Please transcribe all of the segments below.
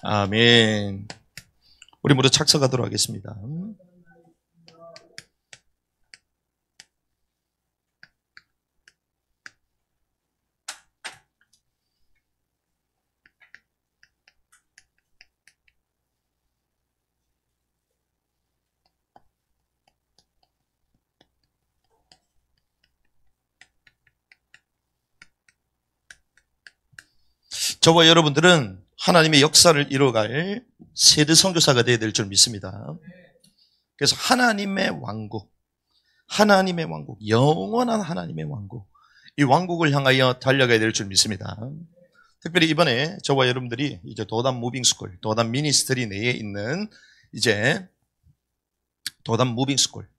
아멘. 우리 모두 착석하도록 하겠습니다. 저와 여러분들은 하나님의 역사를 이뤄갈 세대 선교사가 되어야 될 줄 믿습니다. 그래서 하나님의 왕국, 영원한 하나님의 왕국, 이 왕국을 향하여 달려가야 될 줄 믿습니다. 특별히 이번에 저와 여러분들이 이제 도단 무빙스쿨, 도단 미니스트리 내에 있는 이제 도단 무빙스쿨,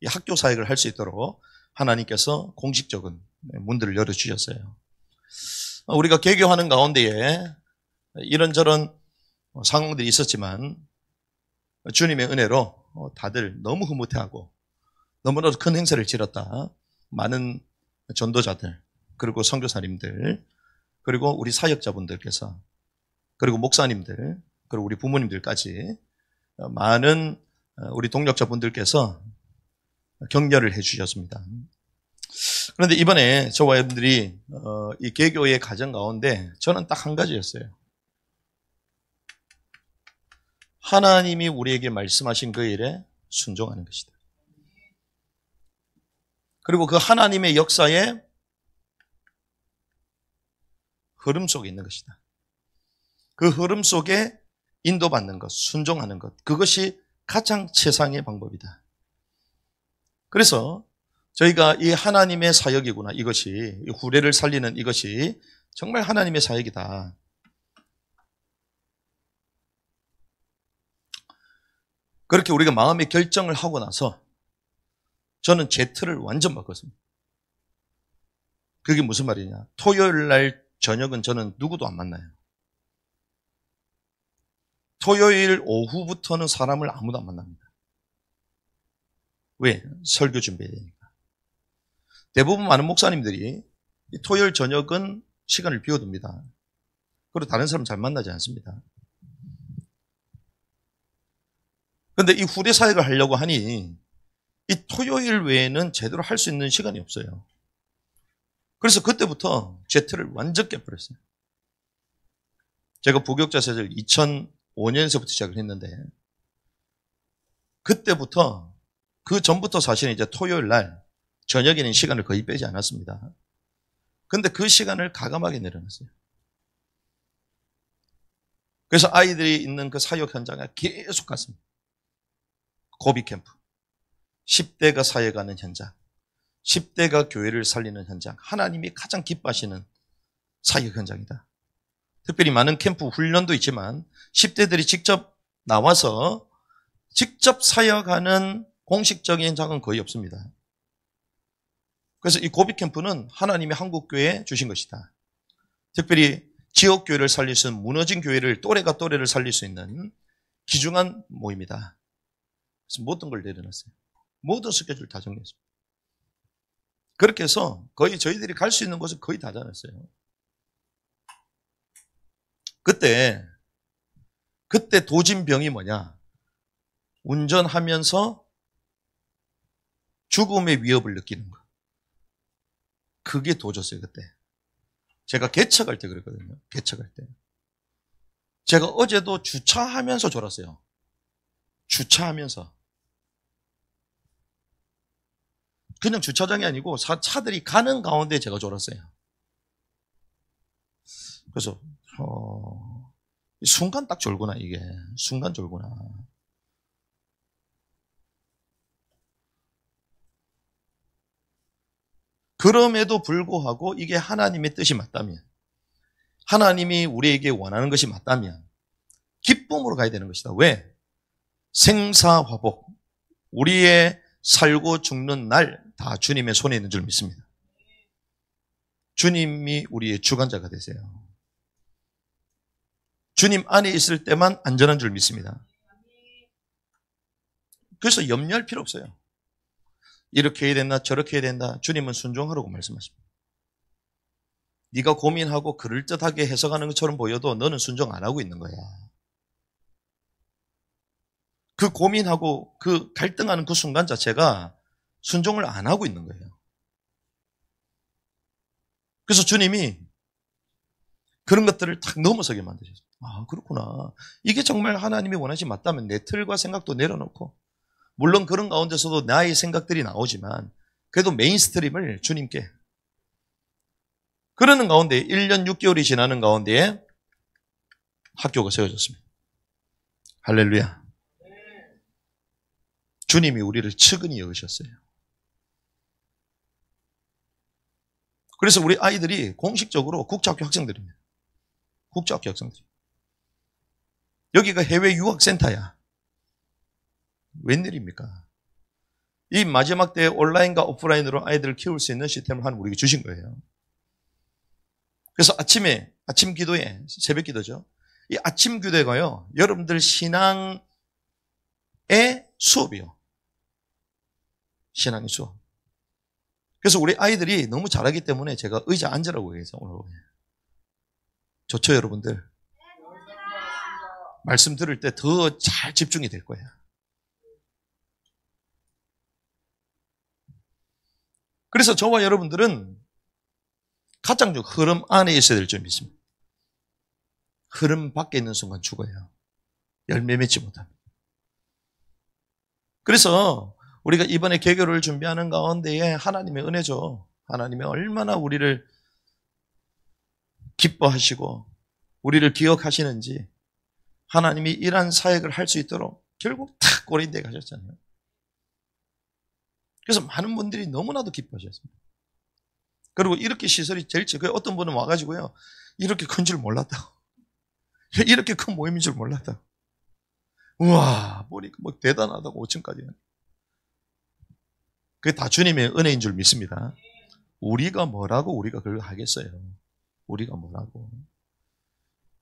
이 학교 사역을 할 수 있도록 하나님께서 공식적인 문들을 열어주셨어요. 우리가 개교하는 가운데에 이런저런 상황들이 있었지만 주님의 은혜로 다들 너무 흐뭇해하고 너무나도 큰 행사를 치렀다. 많은 전도자들, 그리고 선교사님들, 그리고 우리 사역자분들께서, 그리고 목사님들, 그리고 우리 부모님들까지 많은 우리 동력자분들께서 격려를 해주셨습니다. 그런데 이번에 저와 여러분들이 이 개교의 과정 가운데 저는 딱 한 가지였어요. 하나님이 우리에게 말씀하신 그 일에 순종하는 것이다. 그리고 그 하나님의 역사의 흐름 속에 있는 것이다. 그 흐름 속에 인도받는 것, 순종하는 것, 그것이 가장 최상의 방법이다. 그래서 저희가 이 하나님의 사역이구나, 이것이, 이 후대를 살리는 이것이 정말 하나님의 사역이다. 그렇게 우리가 마음의 결정을 하고 나서 저는 제 틀을 완전 바꿨습니다. 그게 무슨 말이냐? 토요일 날 저녁은 저는 누구도 안 만나요. 토요일 오후부터는 사람을 아무도 안 만납니다. 왜? 설교 준비해야 되니까. 대부분 많은 목사님들이 토요일 저녁은 시간을 비워둡니다. 그리고 다른 사람 잘 만나지 않습니다. 그런데 이 후대 사역을 하려고 하니 이 토요일 외에는 제대로 할 수 있는 시간이 없어요. 그래서 그때부터 제 틀을 완전 깨버렸어요. 제가 부교육자 세대를 2005년서부터 시작을 했는데 그때부터, 그 전부터 사실은 이제 토요일 날 저녁에는 시간을 거의 빼지 않았습니다. 근데 그 시간을 가감하게 내려놨어요. 그래서 아이들이 있는 그 사역 현장에 계속 갔습니다. 고비 캠프, 10대가 사역하는 현장, 10대가 교회를 살리는 현장, 하나님이 가장 기뻐하시는 사역 현장이다. 특별히 많은 캠프 훈련도 있지만 10대들이 직접 나와서 직접 사역하는 공식적인 현장은 거의 없습니다. 그래서 이 고비 캠프는 하나님이 한국교회에 주신 것이다. 특별히 지역교회를 살릴 수 있는, 무너진 교회를, 또래가 또래를 살릴 수 있는 귀중한 모임이다. 그래서 모든 걸 내려놨어요. 모든 스케줄 다 정리했습니다. 그렇게 해서 거의 저희들이 갈 수 있는 곳을 거의 다 잡았어요. 그때 도진병이 뭐냐? 운전하면서 죽음의 위협을 느끼는 거. 그게 도졌어요, 그때. 제가 개척할 때 그랬거든요. 개척할 때. 제가 어제도 주차하면서 졸았어요. 주차하면서. 그냥 주차장이 아니고 차들이 가는 가운데 제가 졸았어요. 그래서 순간 딱 졸구나, 이게. 순간 졸구나. 그럼에도 불구하고 이게 하나님의 뜻이 맞다면, 하나님이 우리에게 원하는 것이 맞다면 기쁨으로 가야 되는 것이다. 왜? 생사화복, 우리의 살고 죽는 날 다 주님의 손에 있는 줄 믿습니다. 주님이 우리의 주관자가 되세요. 주님 안에 있을 때만 안전한 줄 믿습니다. 그래서 염려할 필요 없어요. 이렇게 해야 된다, 저렇게 해야 된다. 주님은 순종하라고 말씀하십니다. 네가 고민하고 그럴듯하게 해석하는 것처럼 보여도 너는 순종 안 하고 있는 거야. 그 고민하고 그 갈등하는 그 순간 자체가 순종을 안 하고 있는 거예요. 그래서 주님이 그런 것들을 탁 넘어서게 만드셨어요. 아, 그렇구나. 이게 정말 하나님이 원하신 맞다면 내 틀과 생각도 내려놓고, 물론 그런 가운데서도 나의 생각들이 나오지만 그래도 메인스트림을 주님께, 그러는 가운데 1년 6개월이 지나는 가운데에 학교가 세워졌습니다. 할렐루야. 주님이 우리를 측은히 여기셨어요. 그래서 우리 아이들이 공식적으로 국제학교 학생들입니다. 국제학교 학생들. 여기가 해외 유학센터야. 웬일입니까? 이 마지막 때 온라인과 오프라인으로 아이들을 키울 수 있는 시스템을 하나님 우리에게 주신 거예요. 그래서 아침 기도에, 새벽 기도죠. 이 아침 기도가요, 여러분들 신앙의 수업이요. 신앙의 수업. 그래서 우리 아이들이 너무 잘하기 때문에 제가 의자 앉으라고 얘기해서 오늘. 좋죠, 여러분들? 말씀 들을 때 더 잘 집중이 될 거예요. 그래서 저와 여러분들은 가장 흐름 안에 있어야 될 줄 믿습니다. 흐름 밖에 있는 순간 죽어요. 열매 맺지 못합니다. 그래서 우리가 이번에 개교를 준비하는 가운데에 하나님의 은혜죠. 하나님이 얼마나 우리를 기뻐하시고 우리를 기억하시는지, 하나님이 이러한 사역을 할 수 있도록 결국 탁 고린도에 가셨잖아요. 그래서 많은 분들이 너무나도 기뻐하셨습니다. 그리고 이렇게 시설이 제일 어떤 분은 와가지고요, 이렇게 큰 줄 몰랐다고. 이렇게 큰 모임인 줄 몰랐다고. 우와, 보니까 뭐 대단하다고 5층까지. 그게 다 주님의 은혜인 줄 믿습니다. 우리가 뭐라고 우리가 그걸 하겠어요. 우리가 뭐라고.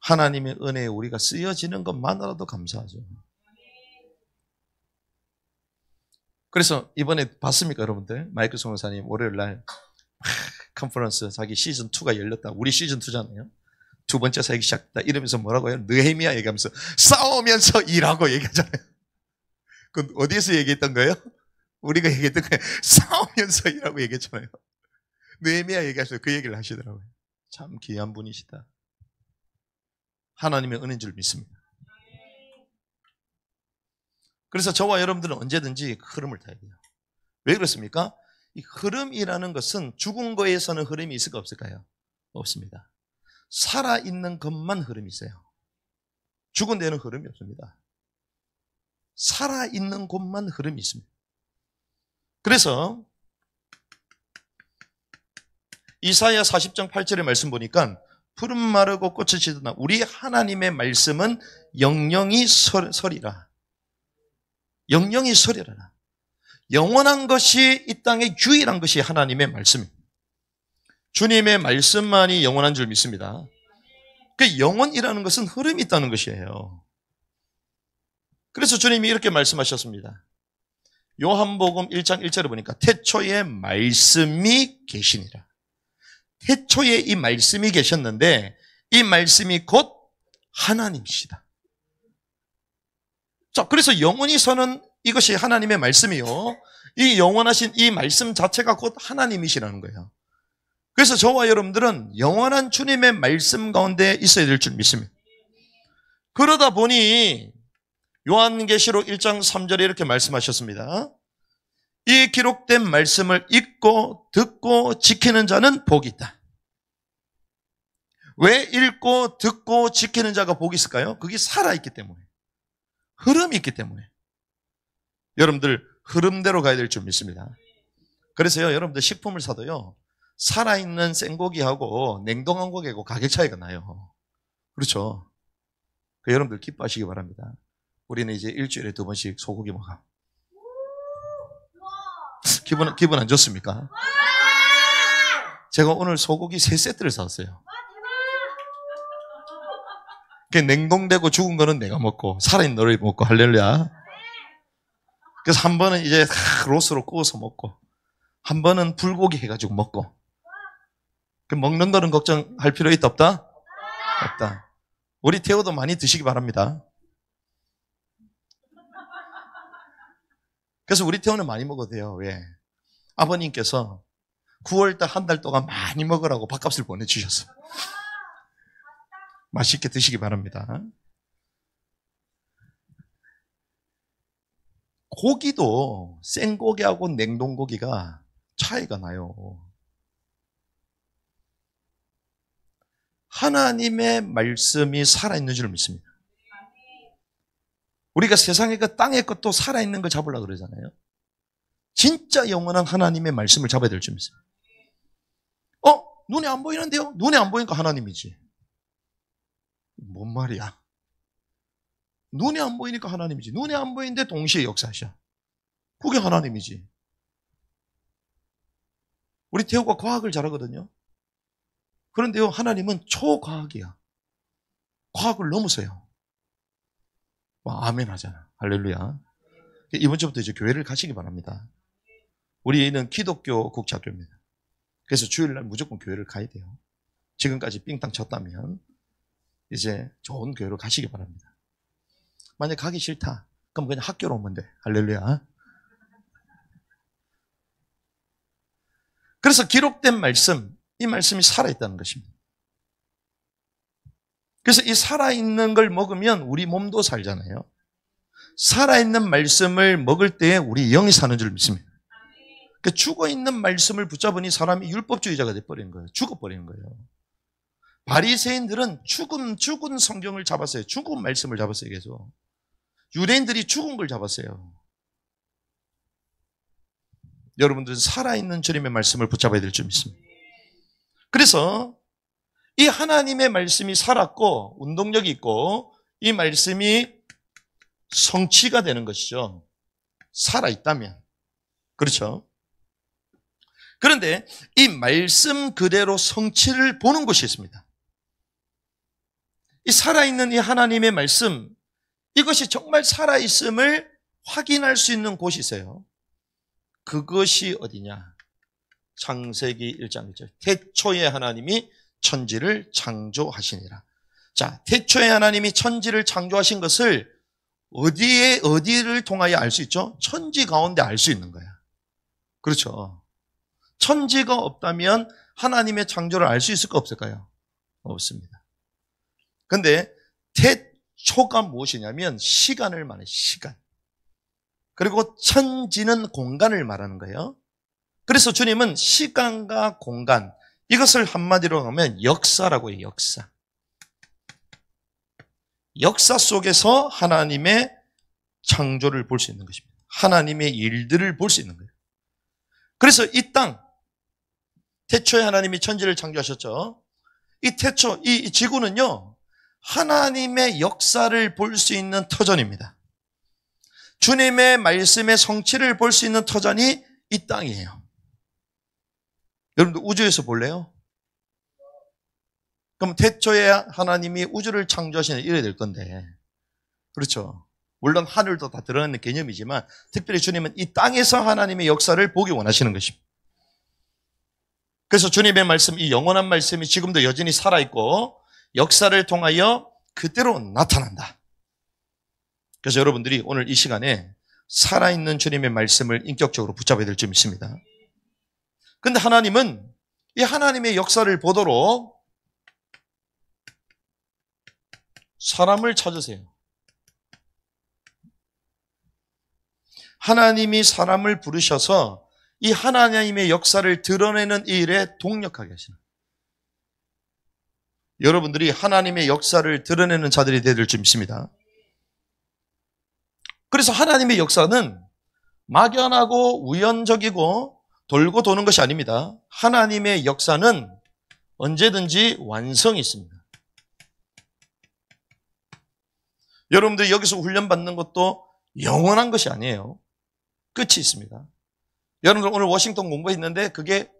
하나님의 은혜에 우리가 쓰여지는 것만으로도 감사하죠. 그래서 이번에 봤습니까, 여러분들? 마이클 성교사님 월요일 날 컨퍼런스 자기 시즌2가 열렸다. 우리 시즌2잖아요. 두 번째 사역이 시작됐다. 이러면서 뭐라고 해요? 느헤미야 얘기하면서 싸우면서 일하고 얘기하잖아요. 그 어디에서 얘기했던 거예요? 우리가 얘기했던 거예요. 싸우면서 일하고 얘기했잖아요. 느헤미야 얘기하셔서 그 얘기를 하시더라고요. 참 귀한 분이시다. 하나님의 은혜인 줄 믿습니다. 그래서 저와 여러분들은 언제든지 흐름을 타야 돼요. 왜 그렇습니까? 이 흐름이라는 것은 죽은 거에서는 흐름이 있을까 없을까요? 없습니다. 살아있는 것만 흐름이 있어요. 죽은 데는 흐름이 없습니다. 살아있는 곳만 흐름이 있습니다. 그래서 이사야 40장 8절의 말씀 보니까 푸른 마르고 꽃이 지드나 우리 하나님의 말씀은 영영이 서리라. 영영이 서리라. 영원한 것이 이 땅의 유일한 것이 하나님의 말씀입니다. 주님의 말씀만이 영원한 줄 믿습니다. 그 영원이라는 것은 흐름이 있다는 것이에요. 그래서 주님이 이렇게 말씀하셨습니다. 요한복음 1장 1절에 보니까 태초에 말씀이 계시니라. 태초에 이 말씀이 계셨는데 이 말씀이 곧 하나님이시다. 자, 그래서 영원히 서는 이것이 하나님의 말씀이요. 이 영원하신 이 말씀 자체가 곧 하나님이시라는 거예요. 그래서 저와 여러분들은 영원한 주님의 말씀 가운데 있어야 될 줄 믿습니다. 그러다 보니 요한계시록 1장 3절에 이렇게 말씀하셨습니다. 이 기록된 말씀을 읽고 듣고 지키는 자는 복이 있다. 왜 읽고 듣고 지키는 자가 복이 있을까요? 그게 살아있기 때문에. 흐름이 있기 때문에. 여러분들 흐름대로 가야 될 줄 믿습니다. 그래서요, 여러분들 식품을 사도요, 살아있는 생고기하고 냉동한 고기하고 가격 차이가 나요. 그렇죠? 여러분들 기뻐하시기 바랍니다. 우리는 이제 일주일에 2번씩 소고기 먹어. 기분 안 좋습니까? 제가 오늘 소고기 3세트를 사왔어요. 냉동되고 죽은 거는 내가 먹고 살아있는 너를 먹고 할렐루야. 그래서 한 번은 이제 로스로 구워서 먹고 한 번은 불고기 해가지고 먹고. 먹는 거는 걱정할 필요 있다 없다? 없다. 우리 태호도 많이 드시기 바랍니다. 그래서 우리 태우는 많이 먹어도 돼요. 왜? 아버님께서 9월달 한 달 동안 많이 먹으라고 밥값을 보내주셨어요. 맛있게 드시기 바랍니다. 고기도 생고기하고 냉동고기가 차이가 나요. 하나님의 말씀이 살아있는 줄 믿습니다. 우리가 세상의 그 땅의 것도 살아있는 걸 잡으려고 그러잖아요. 진짜 영원한 하나님의 말씀을 잡아야 될 줄 믿습니다. 눈에 안 보이는데요? 눈에 안 보이니까 하나님이지. 뭔 말이야? 눈에 안 보이니까 하나님이지. 눈에 안 보이는데 동시에 역사하셔. 그게 하나님이지. 우리 태호가 과학을 잘하거든요. 그런데요, 하나님은 초과학이야. 과학을 넘어서요. 아멘 하잖아. 할렐루야. 이번 주부터 이제 교회를 가시기 바랍니다. 우리는 기독교 국제학교입니다. 그래서 주일날 무조건 교회를 가야 돼요. 지금까지 삥땅 쳤다면 이제 좋은 교회로 가시기 바랍니다. 만약 가기 싫다, 그럼 그냥 학교로 오면 돼. 할렐루야. 그래서 기록된 말씀, 이 말씀이 살아있다는 것입니다. 그래서 이 살아있는 걸 먹으면 우리 몸도 살잖아요. 살아있는 말씀을 먹을 때에 우리 영이 사는 줄 믿습니다. 그러니까 죽어있는 말씀을 붙잡으니 사람이 율법주의자가 돼버리는 거예요. 죽어버리는 거예요. 바리새인들은 죽은 성경을 잡았어요. 죽은 말씀을 잡았어요. 계속. 유대인들이 죽은 걸 잡았어요. 여러분들은 살아있는 주님의 말씀을 붙잡아야 될 줄 믿습니다. 그래서 이 하나님의 말씀이 살았고 운동력이 있고 이 말씀이 성취가 되는 것이죠. 살아있다면. 그렇죠? 그런데 이 말씀 그대로 성취를 보는 곳이 있습니다. 이 살아있는 이 하나님의 말씀, 이것이 정말 살아있음을 확인할 수 있는 곳이 있어요. 그것이 어디냐? 창세기 1장 1절. 태초에 하나님이 천지를 창조하시니라. 자, 태초에 하나님이 천지를 창조하신 것을 어디를 통하여 알 수 있죠? 천지 가운데 알 수 있는 거야. 그렇죠. 천지가 없다면 하나님의 창조를 알 수 있을까 없을까요? 없습니다. 근데 태초가 무엇이냐면 시간을 말해요. 시간. 그리고 천지는 공간을 말하는 거예요. 그래서 주님은 시간과 공간, 이것을 한마디로 하면 역사라고 해요. 역사. 역사 속에서 하나님의 창조를 볼 수 있는 것입니다. 하나님의 일들을 볼 수 있는 거예요. 그래서 이 땅, 태초에 하나님이 천지를 창조하셨죠. 이 태초, 이 지구는요, 하나님의 역사를 볼 수 있는 터전입니다. 주님의 말씀의 성취를 볼 수 있는 터전이 이 땅이에요. 여러분들 우주에서 볼래요? 그럼 태초에 하나님이 우주를 창조하시는 이래야 될 건데, 그렇죠? 물론 하늘도 다 들어가는 개념이지만 특별히 주님은 이 땅에서 하나님의 역사를 보기 원하시는 것입니다. 그래서 주님의 말씀, 이 영원한 말씀이 지금도 여전히 살아있고 역사를 통하여 그대로 나타난다. 그래서 여러분들이 오늘 이 시간에 살아있는 주님의 말씀을 인격적으로 붙잡아야 될 줄 믿습니다. 근데 하나님은 이 하나님의 역사를 보도록 사람을 찾으세요. 하나님이 사람을 부르셔서 이 하나님의 역사를 드러내는 이 일에 동력하게 하시는, 여러분들이 하나님의 역사를 드러내는 자들이 되야 될 줄 믿습니다. 그래서 하나님의 역사는 막연하고 우연적이고 돌고 도는 것이 아닙니다. 하나님의 역사는 언제든지 완성이 있습니다. 여러분들이 여기서 훈련받는 것도 영원한 것이 아니에요. 끝이 있습니다. 여러분들 오늘 워싱턴 공부했는데 그게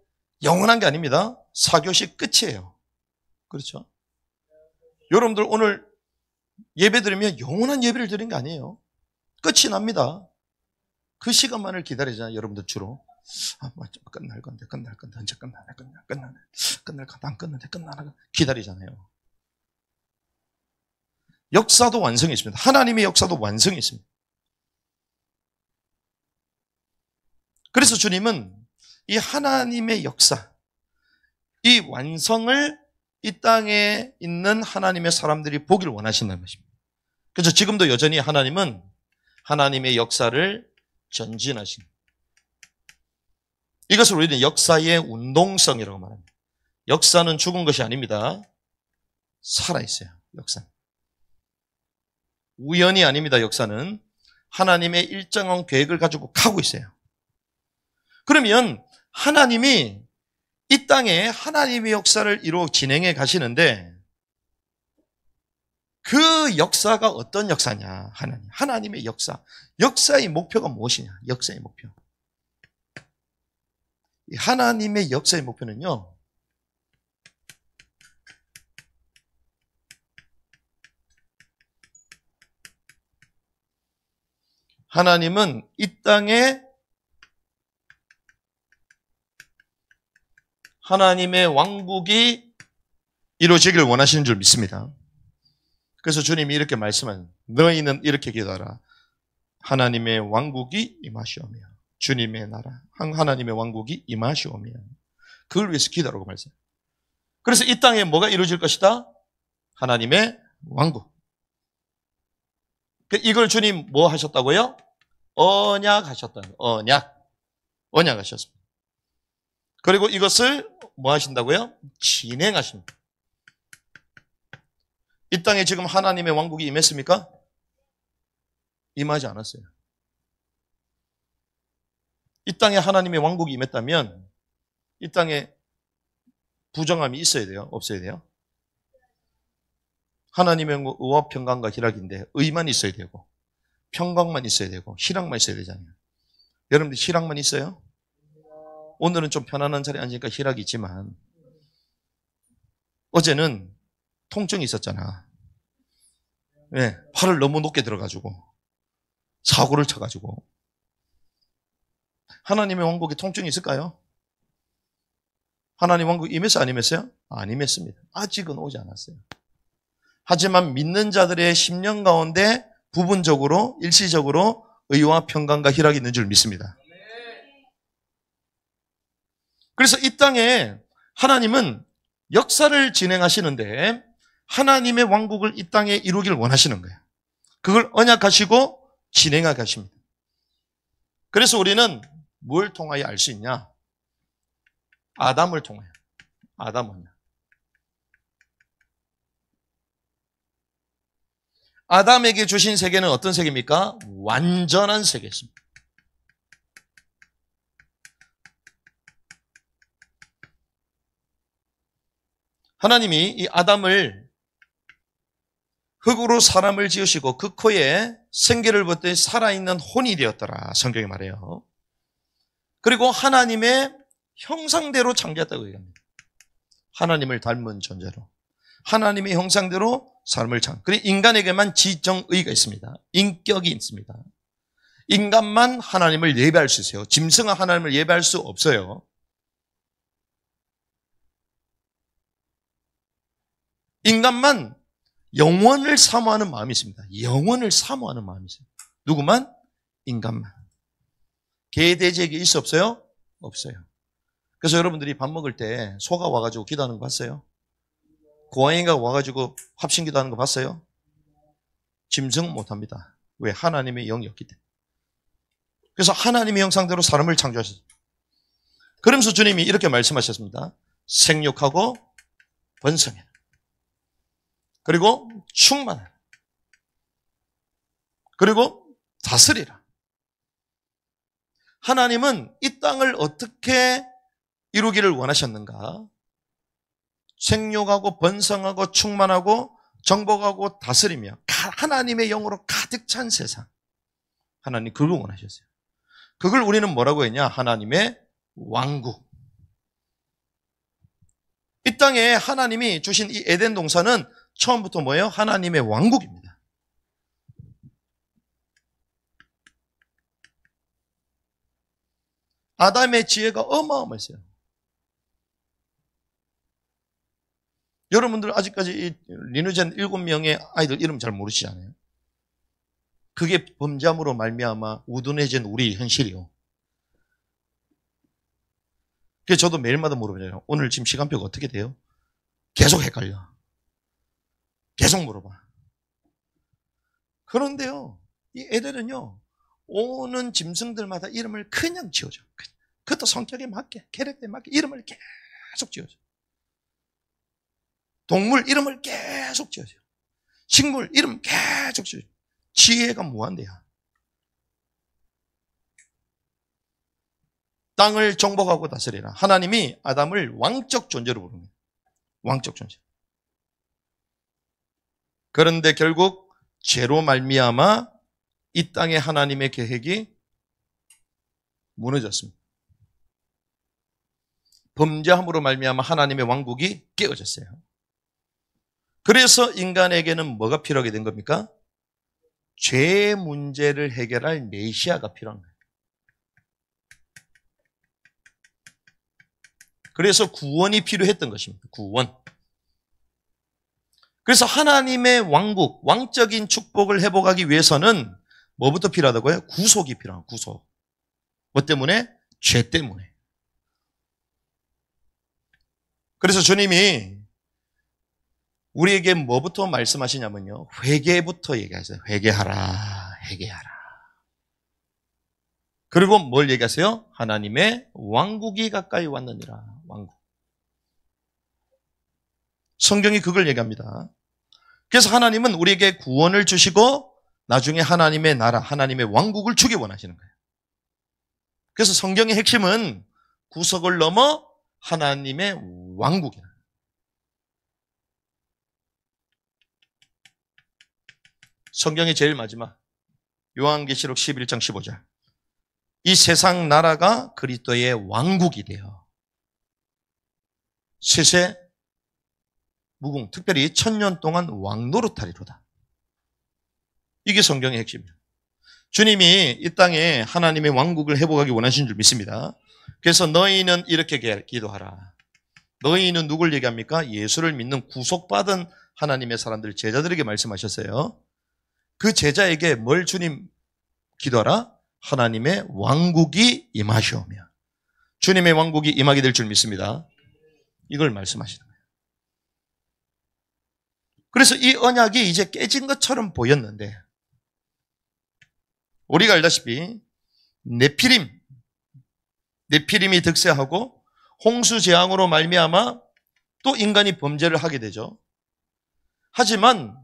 영원한 게 아닙니다. 4교시 끝이에요. 그렇죠? 여러분들 오늘 예배 드리면 영원한 예배를 드린 게 아니에요. 끝이 납니다. 그 시간만을 기다리잖아요. 여러분들 주로. 끝날 건데, 언제 끝나네, 끝날 건데, 안 끝나네, 끝나나, 기다리잖아요. 역사도 완성이 있습니다. 하나님의 역사도 완성이 있습니다. 그래서 주님은 이 하나님의 역사, 이 완성을 이 땅에 있는 하나님의 사람들이 보기를 원하신다는 것입니다. 그래서 지금도 여전히 하나님은 하나님의 역사를 전진하십니다. 이것을 우리는 역사의 운동성이라고 말합니다. 역사는 죽은 것이 아닙니다. 살아있어요. 역사는. 우연이 아닙니다. 역사는 하나님의 일정한 계획을 가지고 가고 있어요. 그러면 하나님이 이 땅에 하나님의 역사를 이루어 진행해 가시는데 그 역사가 어떤 역사냐? 하나님의 역사. 역사의 목표가 무엇이냐? 역사의 목표. 하나님의 역사의 목표는요, 하나님은 이 땅에 하나님의 왕국이 이루어지기를 원하시는 줄 믿습니다. 그래서 주님이 이렇게 말씀한, 너희는 이렇게 기도하라. 하나님의 왕국이 임하시오며, 주님의 나라, 하나님의 왕국이 임하시오며, 그걸 위해서 기도하라고 말씀해요. 그래서 이 땅에 뭐가 이루어질 것이다? 하나님의 왕국. 이걸 주님 뭐 하셨다고요? 언약하셨다는 거예요. 언약하셨습니다. 그리고 이것을 뭐 하신다고요? 진행하십니다. 이 땅에 지금 하나님의 왕국이 임했습니까? 임하지 않았어요. 이 땅에 하나님의 왕국이 임했다면 이 땅에 부정함이 있어야 돼요? 없어야 돼요? 하나님의 의와 평강과 희락인데 의만 있어야 되고 평강만 있어야 되고 희락만 있어야 되잖아요. 여러분들 희락만 있어요? 오늘은 좀 편안한 자리에 앉으니까 희락이 있지만 어제는 통증이 있었잖아. 왜? 팔을 너무 높게 들어가지고 사고를 쳐가지고. 하나님의 왕국에 통증이 있을까요? 하나님 왕국 임했어요? 안 임했어요? 안 임했습니다. 아직은 오지 않았어요. 하지만 믿는 자들의 심령 가운데 부분적으로 일시적으로 의와 평강과 희락이 있는 줄 믿습니다. 그래서 이 땅에 하나님은 역사를 진행하시는데 하나님의 왕국을 이 땅에 이루기를 원하시는 거예요. 그걸 언약하시고 진행하게 하십니다. 그래서 우리는 뭘 통하여 알 수 있냐? 아담을 통하여. 아담은요. 아담에게 주신 세계는 어떤 세계입니까? 완전한 세계였습니다. 하나님이 이 아담을 흙으로 사람을 지으시고 그 코에 생기를 붓되 살아있는 혼이 되었더라. 성경이 말해요. 그리고 하나님의 형상대로 창조했다고 얘기합니다. 하나님을 닮은 존재로. 하나님의 형상대로 사람을 그리고 인간에게만 지정의가 있습니다. 인격이 있습니다. 인간만 하나님을 예배할 수 있어요. 짐승은 하나님을 예배할 수 없어요. 인간만 영원을 사모하는 마음이 있습니다. 영원을 사모하는 마음이 있어요. 누구만? 인간만. 개, 돼지에게 있어 없어요? 없어요. 그래서 여러분들이 밥 먹을 때 소가 와가지고 기도하는 거 봤어요? 고양이가 와가지고 합심 기도하는 거 봤어요? 짐승은 못합니다. 왜? 하나님의 영이 없기 때문에. 그래서 하나님의 형상대로 사람을 창조하셨습니다. 그러면서 주님이 이렇게 말씀하셨습니다. 생육하고 번성해. 그리고 충만하라. 그리고 다스리라. 하나님은 이 땅을 어떻게 이루기를 원하셨는가? 생육하고 번성하고 충만하고 정복하고 다스리며 하나님의 영으로 가득 찬 세상. 하나님 그걸 원하셨어요. 그걸 우리는 뭐라고 했냐? 하나님의 왕국. 이 땅에 하나님이 주신 이 에덴 동산은 처음부터 뭐예요? 하나님의 왕국입니다. 아담의 지혜가 어마어마했어요. 여러분들 아직까지 이 리누젠 7명의 아이들 이름 잘 모르시잖아요. 그게 범죄함으로 말미암아 우둔해진 우리 현실이요. 그래서 저도 매일마다 물어봐요. 오늘 지금 시간표가 어떻게 돼요? 계속 헷갈려. 계속 물어봐. 그런데요, 이 애들은요, 오는 짐승들마다 이름을 그냥 지어줘. 그것도 성격에 맞게, 캐릭터에 맞게 이름을 계속 지어줘. 동물 이름을 계속 지어줘. 식물 이름 계속 지어줘. 지혜가 무한대야. 땅을 정복하고 다스리라. 하나님이 아담을 왕적 존재로 부릅니다. 왕적 존재. 그런데 결국 죄로 말미암아 이 땅에 하나님의 계획이 무너졌습니다. 범죄함으로 말미암아 하나님의 왕국이 깨어졌어요. 그래서 인간에게는 뭐가 필요하게 된 겁니까? 죄 문제를 해결할 메시아가 필요한 거예요. 그래서 구원이 필요했던 것입니다. 구원. 그래서 하나님의 왕국, 왕적인 축복을 회복하기 위해서는 뭐부터 필요하다고요? 구속이 필요한 구속. 뭐 때문에? 죄 때문에. 그래서 주님이 우리에게 뭐부터 말씀하시냐면요. 회개부터 얘기하세요. 회개하라, 회개하라. 그리고 뭘 얘기하세요? 하나님의 왕국이 가까이 왔느니라. 왕국. 성경이 그걸 얘기합니다. 그래서 하나님은 우리에게 구원을 주시고 나중에 하나님의 나라, 하나님의 왕국을 주기 원하시는 거예요. 그래서 성경의 핵심은 구속을 넘어 하나님의 왕국이다. 성경의 제일 마지막 요한계시록 11장 15절. 이 세상 나라가 그리스도의 왕국이 되어 세세 무궁, 특별히 1000년 동안 왕노릇하리로다. 이게 성경의 핵심이에요. 주님이 이 땅에 하나님의 왕국을 회복하기 원하신 줄 믿습니다. 그래서 너희는 이렇게 기도하라. 너희는 누굴 얘기합니까? 예수를 믿는 구속받은 하나님의 사람들, 제자들에게 말씀하셨어요. 그 제자에게 뭘 주님 기도하라? 하나님의 왕국이 임하시오며. 주님의 왕국이 임하게 될 줄 믿습니다. 이걸 말씀하시는 거예요. 그래서 이 언약이 이제 깨진 것처럼 보였는데 우리가 알다시피 네피림이 득세하고 홍수 재앙으로 말미암아 또 인간이 범죄를 하게 되죠. 하지만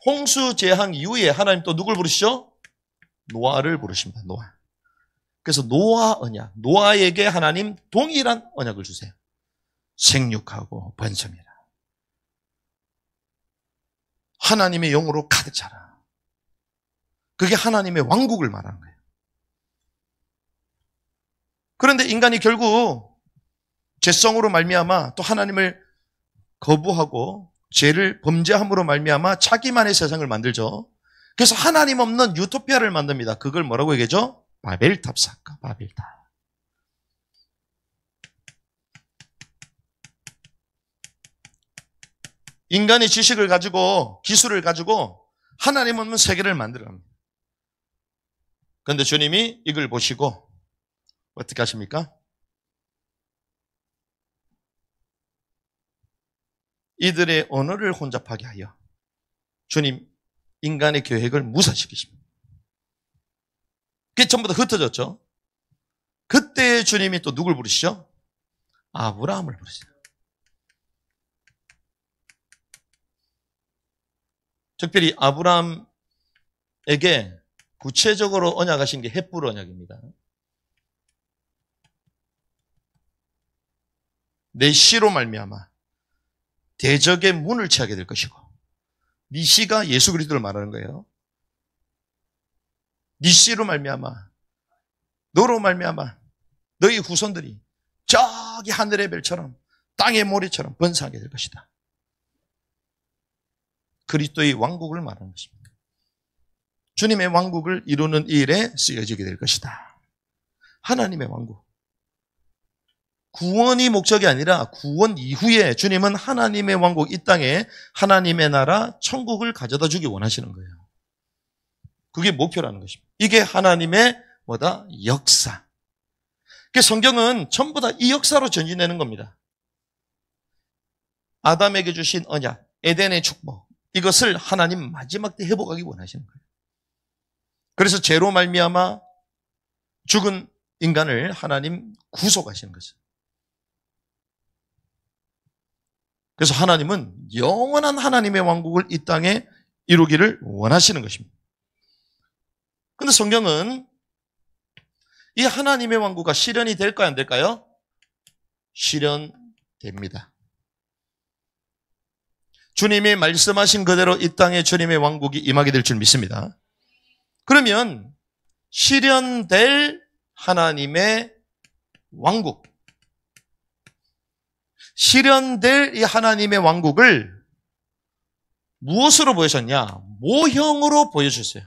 홍수 재앙 이후에 하나님 또 누굴 부르시죠? 노아를 부르십니다. 노아. 그래서 노아 언약, 노아에게 하나님 동일한 언약을 주세요. 생육하고 번성해라. 하나님의 영으로 가득 차라. 그게 하나님의 왕국을 말하는 거예요. 그런데 인간이 결국 죄성으로 말미암아 또 하나님을 거부하고 죄를 범죄함으로 말미암아 자기만의 세상을 만들죠. 그래서 하나님 없는 유토피아를 만듭니다. 그걸 뭐라고 얘기하죠? 바벨탑 사건, 바벨탑. 인간의 지식을 가지고 기술을 가지고 하나님 없는 세계를 만들어갑니다. 그런데 주님이 이걸 보시고 어떻게 하십니까? 이들의 언어를 혼잡하게 하여 주님 인간의 계획을 무산시키십니다. 그게 전부 다 흩어졌죠. 그때 주님이 또 누굴 부르시죠? 아브라함을 부르시죠. 특별히 아브라함에게 구체적으로 언약하신 게 헷불 언약입니다. 내 씨로 말미암아 대적의 문을 취하게 될 것이고, 네 씨가 예수 그리스도를 말하는 거예요. 네 씨로 말미암아, 너로 말미암아 너희 후손들이 저기 하늘의 별처럼 땅의 모래처럼 번성하게 될 것이다. 그리스도의 왕국을 말하는 것입니다. 주님의 왕국을 이루는 일에 쓰여지게 될 것이다. 하나님의 왕국. 구원이 목적이 아니라 구원 이후에 주님은 하나님의 왕국, 이 땅에 하나님의 나라, 천국을 가져다 주기 원하시는 거예요. 그게 목표라는 것입니다. 이게 하나님의 뭐다? 역사. 그 성경은 전부 다 이 역사로 전진되는 겁니다. 아담에게 주신 언약, 에덴의 축복, 이것을 하나님 마지막 때 회복하기 원하시는 거예요. 그래서 죄로 말미암아 죽은 인간을 하나님 구속하시는 거죠. 그래서 하나님은 영원한 하나님의 왕국을 이 땅에 이루기를 원하시는 것입니다. 그런데 성경은 이 하나님의 왕국가 실현이 될까요, 안 될까요? 실현됩니다. 주님이 말씀하신 그대로 이 땅에 주님의 왕국이 임하게 될 줄 믿습니다. 그러면 실현될 하나님의 왕국, 실현될 이 하나님의 왕국을 무엇으로 보여줬냐? 모형으로 보여주셨어요.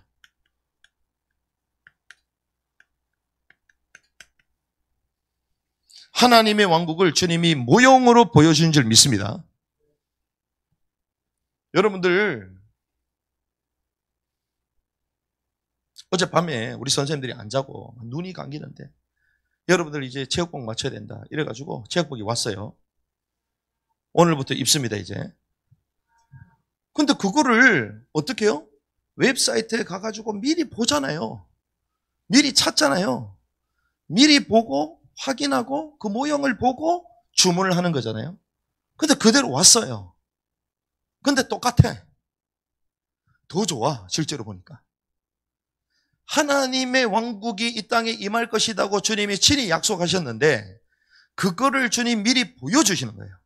하나님의 왕국을 주님이 모형으로 보여준 줄 믿습니다. 여러분들, 어젯밤에 우리 선생님들이 안 자고 눈이 감기는데 여러분들 이제 체육복 맞춰야 된다 이래가지고 체육복이 왔어요. 오늘부터 입습니다 이제. 근데 그거를 어떻게 해요? 웹사이트에 가가지고 미리 보잖아요. 미리 찾잖아요. 미리 보고 확인하고 그 모형을 보고 주문을 하는 거잖아요. 근데 그대로 왔어요. 근데 똑같아. 더 좋아 실제로 보니까. 하나님의 왕국이 이 땅에 임할 것이라고 주님이 친히 약속하셨는데 그거를 주님 미리 보여주시는 거예요.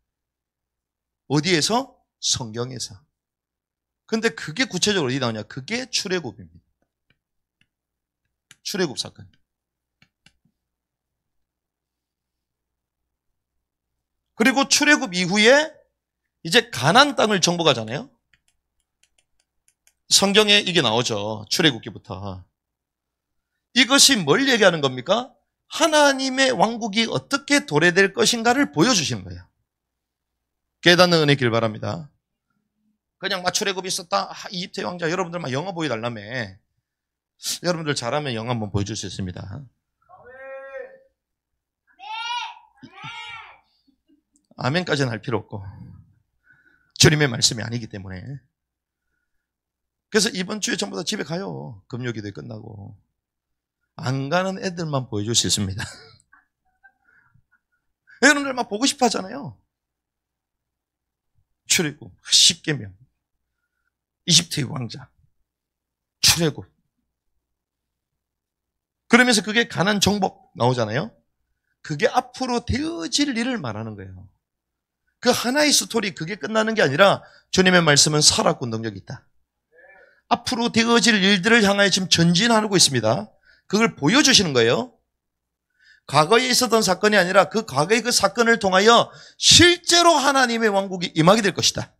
어디에서? 성경에서. 근데 그게 구체적으로 어디 나오냐? 그게 출애굽입니다. 출애굽 사건. 그리고 출애굽 이후에 이제 가나안 땅을 정복하잖아요. 성경에 이게 나오죠. 출애굽기부터. 이것이 뭘 얘기하는 겁니까? 하나님의 왕국이 어떻게 도래될 것인가를 보여주시는 거예요. 깨닫는 은혜 길 바랍니다. 그냥 출애굽이 있었다. 이집트 왕자 여러분들 막 영화 보여달라며. 여러분들 잘하면 영화 한번 보여줄 수 있습니다. 아멘까지는 할 필요 없고 주님의 말씀이 아니기 때문에. 그래서 이번 주에 전부 다 집에 가요. 금요기도에 끝나고. 안 가는 애들만 보여줄 수 있습니다. 여러분들 막 보고 싶어 하잖아요. 출애굽 10계명, 이집트의 왕자, 출애굽. 그러면서 그게 가나안 정복 나오잖아요. 그게 앞으로 되어질 일을 말하는 거예요. 그 하나의 스토리, 그게 끝나는 게 아니라 주님의 말씀은 살았고 능력이 있다. 앞으로 되어질 일들을 향하여 지금 전진하고 있습니다. 그걸 보여주시는 거예요. 과거에 있었던 사건이 아니라 그 과거의 그 사건을 통하여 실제로 하나님의 왕국이 임하게 될 것이다.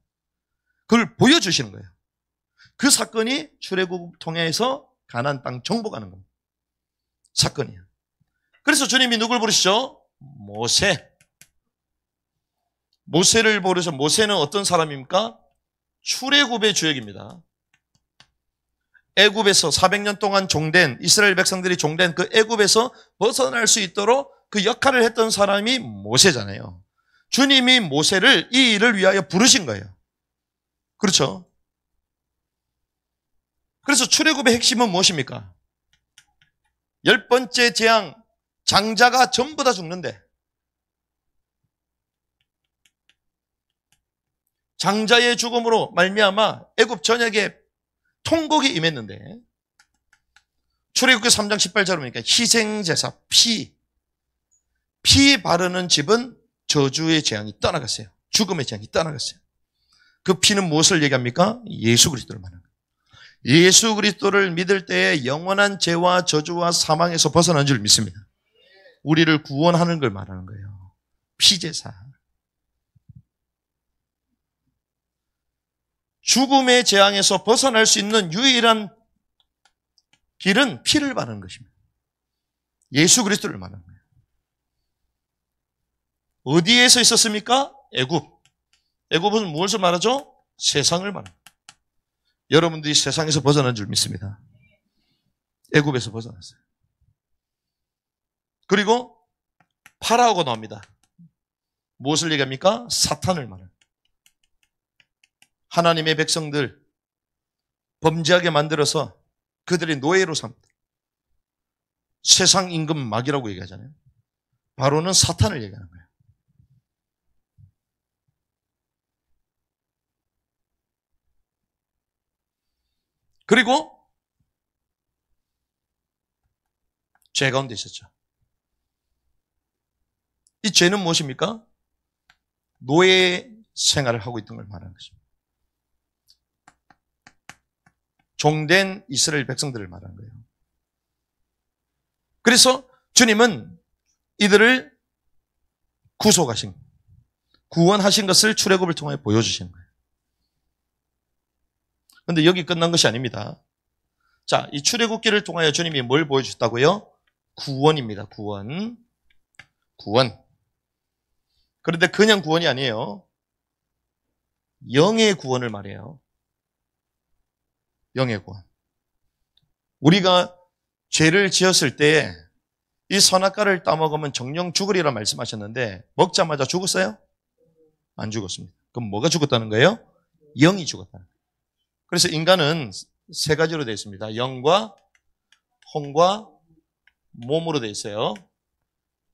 그걸 보여주시는 거예요. 그 사건이 출애굽 통해서 가나안 땅 정복하는 겁니다. 사건이에요. 그래서 주님이 누굴 부르시죠? 모세. 모세를 부르셔. 모세는 어떤 사람입니까? 출애굽의 주역입니다. 애굽에서 400년 동안 종된 이스라엘 백성들이 종된 그 애굽에서 벗어날 수 있도록 그 역할을 했던 사람이 모세잖아요. 주님이 모세를 이 일을 위하여 부르신 거예요. 그렇죠? 그래서 출애굽의 핵심은 무엇입니까? 10번째 재앙, 장자가 전부 다 죽는데 장자의 죽음으로 말미암아 애굽 전역에 통곡이 임했는데 출애굽기 3장 18절을 보니까 희생제사, 피 바르는 집은 저주의 재앙이 떠나갔어요. 죽음의 재앙이 떠나갔어요. 그 피는 무엇을 얘기합니까? 예수 그리스도를 말하는 거예요. 예수 그리스도를 믿을 때에 영원한 죄와 저주와 사망에서 벗어난 줄 믿습니다. 우리를 구원하는 걸 말하는 거예요. 피제사. 죽음의 재앙에서 벗어날 수 있는 유일한 길은 피를 바르는 것입니다. 예수 그리스도를 말하는 거예요. 어디에서 있었습니까? 애굽. 애굽은 무엇을 말하죠? 세상을 말합니다. 여러분들이 세상에서 벗어난 줄 믿습니다. 애굽에서 벗어났어요. 그리고 파라오가 나옵니다. 무엇을 얘기합니까? 사탄을 말합니다. 하나님의 백성들 범죄하게 만들어서 그들의 노예로 삽니다. 세상 임금 마귀라고 얘기하잖아요. 바로는 사탄을 얘기하는 거예요. 그리고 죄 가운데 있었죠. 이 죄는 무엇입니까? 노예 생활을 하고 있던 걸 말하는 것입니다. 종된 이스라엘 백성들을 말하는 거예요. 그래서 주님은 이들을 구속하신, 구원하신 것을 출애굽을 통해 보여주신 거예요. 그런데 여기 끝난 것이 아닙니다. 자, 이 출애굽기를 통하여 주님이 뭘 보여주셨다고요? 구원입니다. 구원. 구원. 그런데 그냥 구원이 아니에요. 영의 구원을 말해요. 영의 구원. 우리가 죄를 지었을 때 이 선악과를 따먹으면 정령 죽으리라 말씀하셨는데 먹자마자 죽었어요? 안 죽었습니다. 그럼 뭐가 죽었다는 거예요? 영이 죽었다는 거예요. 그래서 인간은 세 가지로 되어 있습니다. 영과 혼과 몸으로 되어 있어요.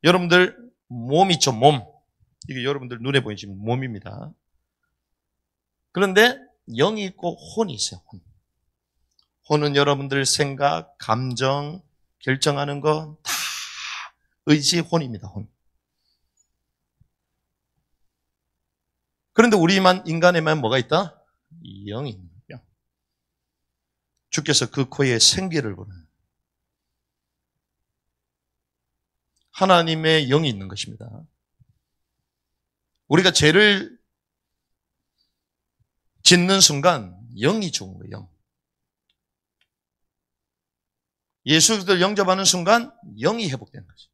여러분들 몸 있죠? 몸. 이게 여러분들 눈에 보이는 몸입니다. 그런데 영이 있고 혼이 있어요. 혼. 혼은 여러분들 생각, 감정, 결정하는 거 다 의지 혼입니다. 혼. 그런데 우리만 인간에만 뭐가 있다? 영이 있는 거예요. 주께서 그 코에 생기를 보내요. 하나님의 영이 있는 것입니다. 우리가 죄를 짓는 순간 영이 죽은 거예요. 영. 예수 그리스도를 영접하는 순간 영이 회복되는 거죠.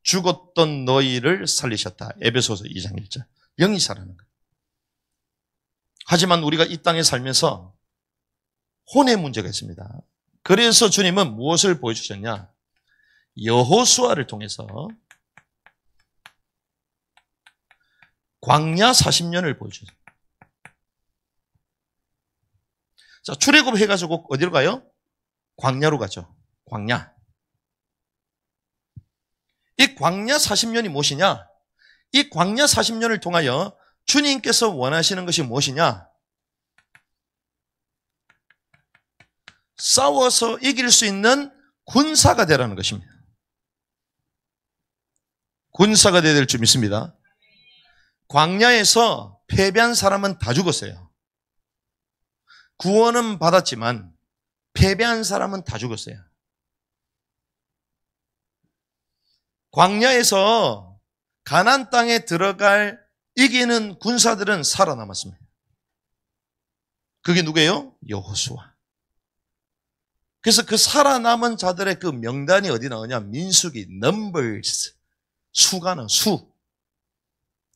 죽었던 너희를 살리셨다. 에베소서 2장 1절. 영이 살아나는 거예요. 하지만 우리가 이 땅에 살면서 혼의 문제가 있습니다. 그래서 주님은 무엇을 보여주셨냐? 여호수아를 통해서 광야 40년을 보여주셨어요. 자, 출애굽 해가지고 어디로 가요? 광야로 가죠. 광야. 이 광야 40년이 무엇이냐? 이 광야 40년을 통하여 주님께서 원하시는 것이 무엇이냐? 싸워서 이길 수 있는 군사가 되라는 것입니다. 군사가 되어야 될 줄 믿습니다. 광야에서 패배한 사람은 다 죽었어요. 구원은 받았지만 패배한 사람은 다 죽었어요. 광야에서 가나안 땅에 들어갈 이기는 군사들은 살아남았습니다. 그게 누구예요? 여호수아. 그래서 그 살아남은 자들의 그 명단이 어디 나오냐? 민수기, 넘버스, 수가 나와, 수.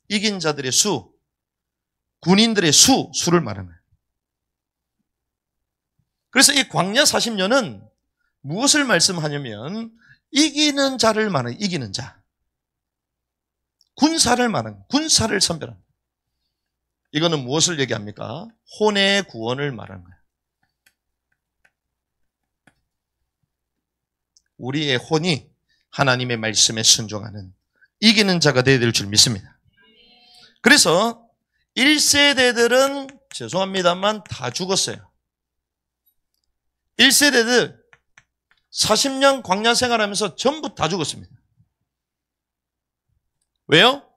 이긴 자들의 수, 군인들의 수를 말하는 거예요. 그래서 이 광야 40년은 무엇을 말씀하냐면 이기는 자를 말하는, 이기는 자. 군사를 말하는, 군사를 선별하는. 이거는 무엇을 얘기합니까? 혼의 구원을 말하는 거예요. 우리의 혼이 하나님의 말씀에 순종하는 이기는 자가 되어야 될 줄 믿습니다. 그래서 1세대들은 죄송합니다만 다 죽었어요. 1세대들 40년 광야 생활하면서 전부 다 죽었습니다. 왜요?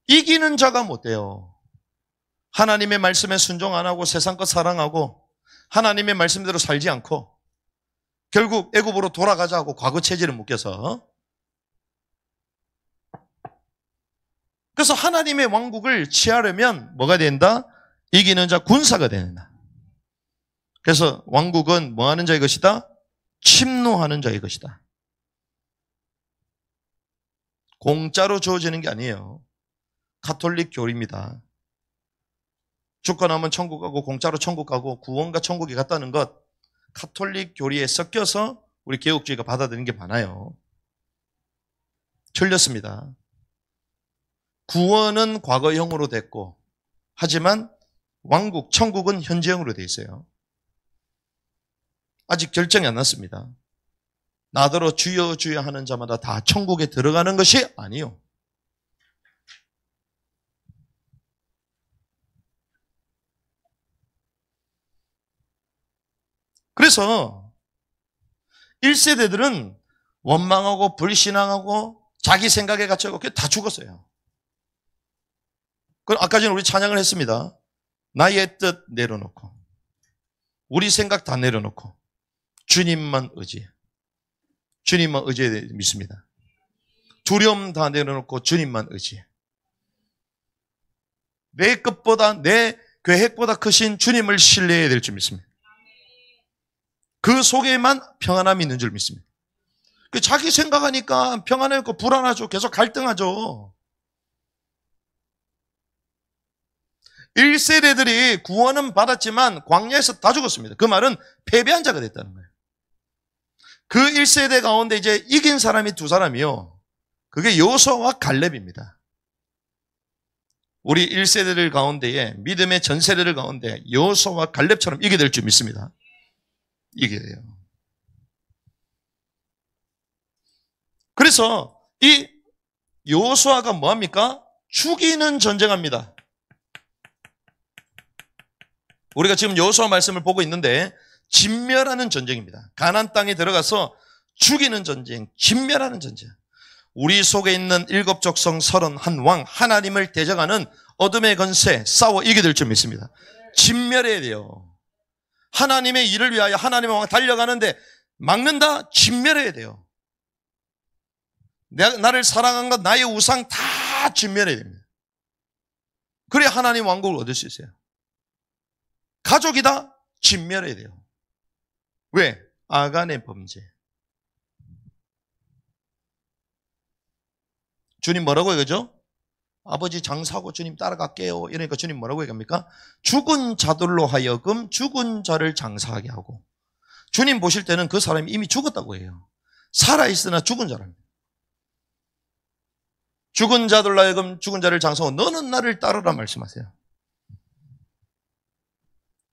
이기는 자가 못 돼요. 하나님의 말씀에 순종 안 하고 세상 것 사랑하고 하나님의 말씀대로 살지 않고 결국 애굽으로 돌아가자고 과거 체질을 묶여서, 그래서 하나님의 왕국을 취하려면 뭐가 된다? 이기는 자, 군사가 된다. 그래서 왕국은 뭐 하는 자의 것이다? 침노하는 자의 것이다. 공짜로 주어지는 게 아니에요. 가톨릭 교리입니다. 죽고 나면 천국 가고 공짜로 천국 가고 구원과 천국이 같다는 것, 가톨릭 교리에 섞여서 우리 개혁주의가 받아들이는 게 많아요. 틀렸습니다. 구원은 과거형으로 됐고, 하지만 왕국, 천국은 현재형으로 돼 있어요. 아직 결정이 안 났습니다. 나더러 주여 주여 하는 자마다 다 천국에 들어가는 것이 아니요. 그래서 1세대들은 원망하고 불신앙하고 자기 생각에 갇혀고 다 죽었어요. 그럼 아까 전에 우리 찬양을 했습니다. 나의 뜻 내려놓고 우리 생각 다 내려놓고 주님만 의지해. 주님만 의지해 믿습니다. 두려움 다 내려놓고 주님만 의지해. 내 끝보다 내 계획보다 크신 주님을 신뢰해야 될 줄 믿습니다. 그 속에만 평안함이 있는 줄 믿습니다. 자기 생각하니까 평안하고 불안하죠. 계속 갈등하죠. 1세대들이 구원은 받았지만 광야에서 다 죽었습니다. 그 말은 패배한 자가 됐다는 거예요. 그 1세대 가운데 이제 이긴 사람이 두 사람이요. 그게 여호수아와 갈렙입니다. 우리 1세대들 가운데에 믿음의 전 세대들 가운데 여호수아와 갈렙처럼 이기게 될 줄 믿습니다. 이게 돼요. 그래서 이 여호수아가 뭐합니까? 죽이는 전쟁합니다. 우리가 지금 여호수아 말씀을 보고 있는데 진멸하는 전쟁입니다. 가나안 땅에 들어가서 죽이는 전쟁, 진멸하는 전쟁. 우리 속에 있는 7족속 31왕 하나님을 대적하는 어둠의 권세 싸워 이기게 될 줄 믿습니다. 진멸해야 돼요. 하나님의 일을 위하여 하나님의 왕 달려가는데 막는다? 진멸해야 돼요. 나를 사랑한 것, 나의 우상 다 진멸해야 됩니다. 그래야 하나님 왕국을 얻을 수 있어요. 가족이다? 진멸해야 돼요. 왜? 아간의 범죄. 주님 뭐라고 얘기하죠? 아버지 장사하고 주님 따라갈게요. 이러니까 주님 뭐라고 얘기합니까? 죽은 자들로 하여금 죽은 자를 장사하게 하고, 주님 보실 때는 그 사람이 이미 죽었다고 해요. 살아있으나 죽은 자랍니다. 죽은 자들로 하여금 죽은 자를 장사하고 너는 나를 따르라 말씀하세요.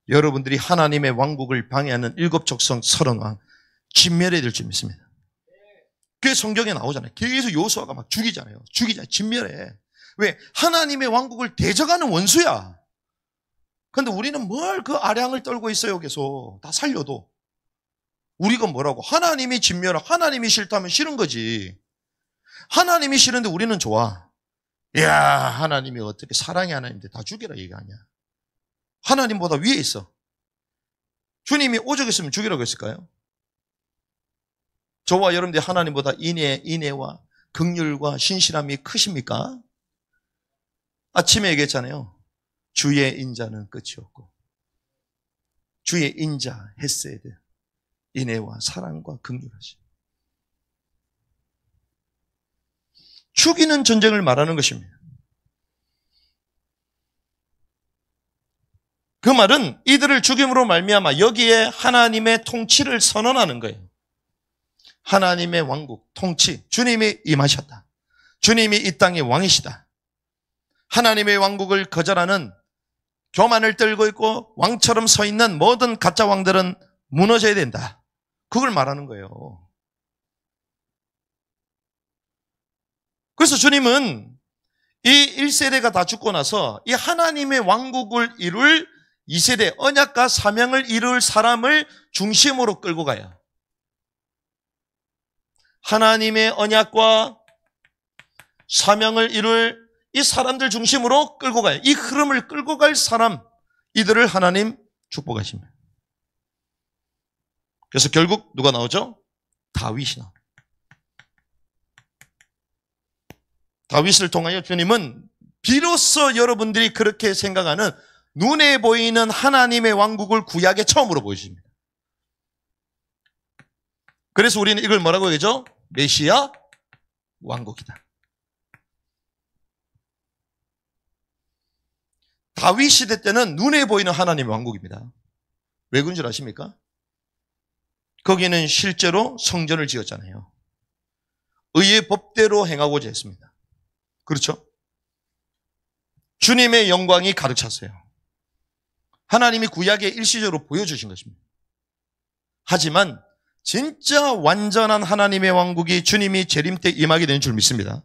여러분들이 하나님의 왕국을 방해하는 7족속 30왕 진멸해야 될 줄 믿습니다. 그게 성경에 나오잖아요. 계속 여호수아가 막 죽이잖아요. 진멸해. 왜? 하나님의 왕국을 대적하는 원수야. 그런데 우리는 뭘 그 아량을 떨고 있어요. 계속 다 살려도. 우리가 뭐라고? 하나님이 진멸하고 하나님이 싫다면 싫은 거지. 하나님이 싫은데 우리는 좋아. 이야, 하나님이 어떻게 사랑의 하나님인데 다 죽이라 얘기하냐. 하나님보다 위에 있어. 주님이 오죽했으면 죽이라고 했을까요? 저와 여러분들이 하나님보다 인애와 긍휼과 신실함이 크십니까? 아침에 얘기했잖아요. 주의 인자는 끝이 없고 주의 인자, 헤세드, 인애와 사랑과 긍휼하심. 죽이는 전쟁을 말하는 것입니다. 그 말은 이들을 죽임으로 말미암아 여기에 하나님의 통치를 선언하는 거예요. 하나님의 왕국, 통치, 주님이 임하셨다. 주님이 이 땅의 왕이시다. 하나님의 왕국을 거절하는 교만을 떨고 있고 왕처럼 서 있는 모든 가짜 왕들은 무너져야 된다. 그걸 말하는 거예요. 그래서 주님은 이 1세대가 다 죽고 나서 이 하나님의 왕국을 이룰 2세대 언약과 사명을 이룰 사람을 중심으로 끌고 가요. 하나님의 언약과 사명을 이룰 이 사람들 중심으로 끌고 가요. 이 흐름을 끌고 갈 사람, 이들을 하나님 축복하십니다. 그래서 결국 누가 나오죠? 다윗이 나옵니다. 다윗을 통하여 주님은 비로소 여러분들이 그렇게 생각하는 눈에 보이는 하나님의 왕국을 구약에 처음으로 보여주십니다. 그래서 우리는 이걸 뭐라고 얘기하죠? 메시아 왕국이다. 다윗 시대 때는 눈에 보이는 하나님의 왕국입니다. 왜 그런 줄 아십니까? 거기는 실제로 성전을 지었잖아요. 의의 법 법대로 행하고자 했습니다. 그렇죠? 주님의 영광이 가득 찼어요. 하나님이 구약에 일시적으로 보여주신 것입니다. 하지만 진짜 완전한 하나님의 왕국이 주님이 재림 때 임하게 되는 줄 믿습니다.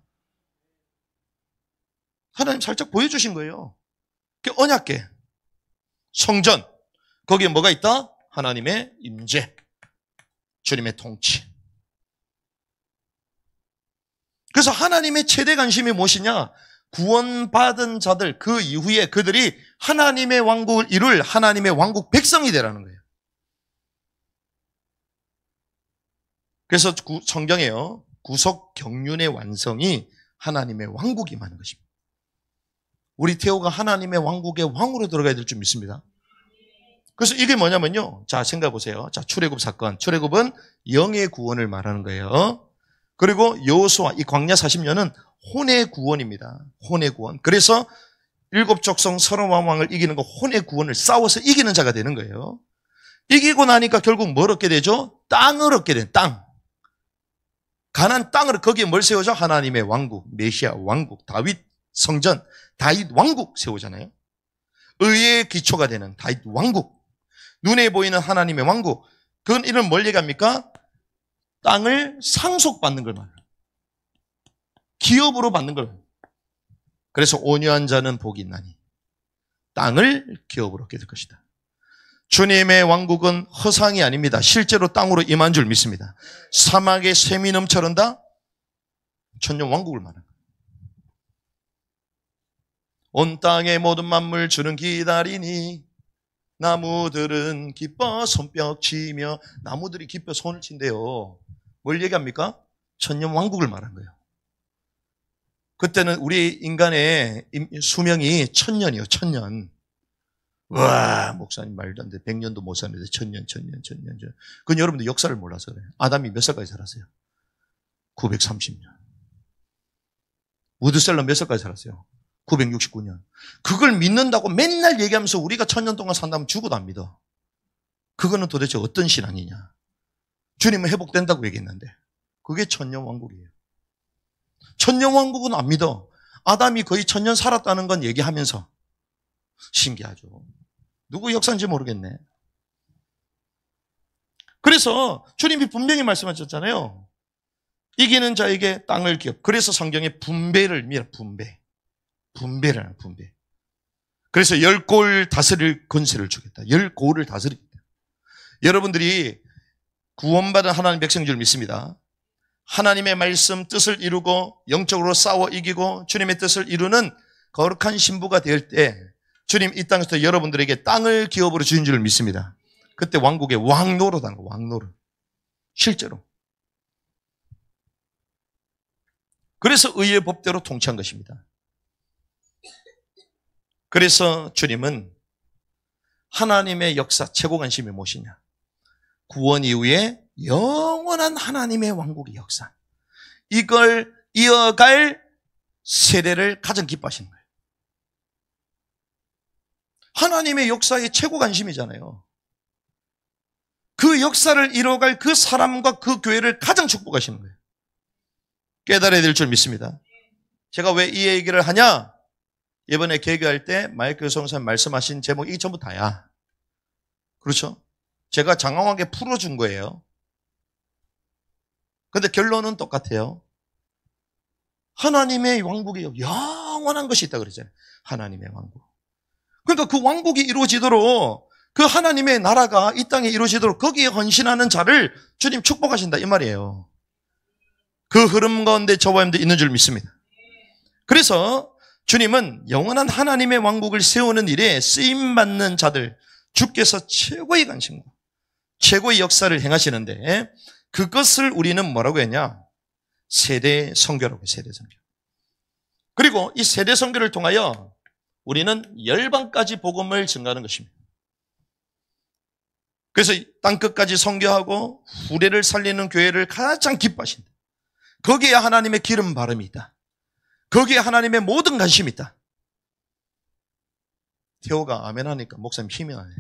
하나님 살짝 보여주신 거예요. 언약궤, 성전, 거기에 뭐가 있다? 하나님의 임재, 주님의 통치. 그래서 하나님의 최대 관심이 무엇이냐? 구원받은 자들, 그 이후에 그들이 하나님의 왕국을 이룰 하나님의 왕국 백성이 되라는 거예요. 그래서 성경에요, 구속 경륜의 완성이 하나님의 왕국이 임하는 것입니다. 우리 태호가 하나님의 왕국의 왕으로 들어가야 될 줄 믿습니다. 그래서 이게 뭐냐면요, 자 생각해 보세요. 자, 출애굽 사건, 출애굽은 영의 구원을 말하는 거예요. 그리고 여호수아, 이 광야 40년은 혼의 구원입니다. 혼의 구원. 그래서 일곱 족속 서론 왕을 이기는 거, 혼의 구원을 싸워서 이기는 자가 되는 거예요. 이기고 나니까 결국 뭘 얻게 되죠? 땅을 얻게 된 땅. 가나안 땅을, 거기에 뭘 세우죠? 하나님의 왕국, 메시아 왕국, 다윗 성전, 다윗 왕국 세우잖아요. 의의 기초가 되는 다윗 왕국, 눈에 보이는 하나님의 왕국. 그건 이런 뭘 얘기합니까? 땅을 상속받는 걸 말해요. 기업으로 받는 걸. 그래서 온유한 자는 복이 있나니 땅을 기업으로 얻게 될 것이다. 주님의 왕국은 허상이 아닙니다. 실제로 땅으로 임한 줄 믿습니다. 사막에 샘이 넘쳐른다? 천년 왕국을 말하는 거예요. 온 땅의 모든 만물 주는 기다리니 나무들은 기뻐 손뼉 치며. 나무들이 기뻐 손을 친대요. 뭘 얘기합니까? 천년 왕국을 말한 거예요. 그때는 우리 인간의 수명이 1000년이요. 1000년. 와, 목사님 말도 안 돼. 100년도 못 사는데 1000년. 그건 여러분들 역사를 몰라서 그래요. 아담이 몇 살까지 살았어요? 930년. 우드셀러 몇 살까지 살았어요? 969년. 그걸 믿는다고 맨날 얘기하면서 우리가 1000년 동안 산다면 죽어도 안 믿어. 그거는 도대체 어떤 신앙이냐? 주님은 회복된다고 얘기했는데 그게 천년 왕국이에요. 천년 왕국은 안 믿어. 아담이 거의 1000년 살았다는 건 얘기하면서. 신기하죠. 누구 역사인지 모르겠네. 그래서 주님이 분명히 말씀하셨잖아요. 이기는 자에게 땅을 기업. 그래서 성경에 분배를 미라, 분배를 하는 분배. 그래서 10골 다스릴 권세를 주겠다. 10골을 다스리겠다. 여러분들이 구원받은 하나님 백성인 줄 믿습니다. 하나님의 말씀 뜻을 이루고 영적으로 싸워 이기고 주님의 뜻을 이루는 거룩한 신부가 될 때 주님 이 땅에서 여러분들에게 땅을 기업으로 주신 줄 믿습니다. 그때 왕국의 왕노릇하는 거, 왕노릇. 실제로. 그래서 의의 법대로 통치한 것입니다. 그래서 주님은 하나님의 역사 최고 관심이 무엇이냐? 구원 이후에 영원한 하나님의 왕국의 역사. 이걸 이어갈 세대를 가장 기뻐하시는 거예요. 하나님의 역사의 최고 관심이잖아요. 그 역사를 이뤄갈 그 사람과 그 교회를 가장 축복하시는 거예요. 깨달아야 될 줄 믿습니다. 제가 왜 이 얘기를 하냐? 이번에 개교할 때 마이크 성사님 말씀하신 제목 이게 전부 다야. 그렇죠? 제가 장황하게 풀어준 거예요. 근데 결론은 똑같아요. 하나님의 왕국이 영원한 것이 있다 그러잖아요. 하나님의 왕국. 그러니까 그 왕국이 이루어지도록 그 하나님의 나라가 이 땅에 이루어지도록 거기에 헌신하는 자를 주님 축복하신다 이 말이에요. 그 흐름 가운데 저와 여러분들 있는 줄 믿습니다. 그래서 주님은 영원한 하나님의 왕국을 세우는 일에 쓰임받는 자들, 주께서 최고의 관심과 최고의 역사를 행하시는데 그것을 우리는 뭐라고 했냐? 세대 선교라고 해요. 세대 선교. 그리고 이 세대 선교를 통하여 우리는 열방까지 복음을 증가하는 것입니다. 그래서 땅끝까지 선교하고 후대를 살리는 교회를 가장 기뻐하신다. 거기에 하나님의 기름 바람이 있다. 거기에 하나님의 모든 관심이 있다. 태호가 아멘 하니까 목사님 힘이 나네.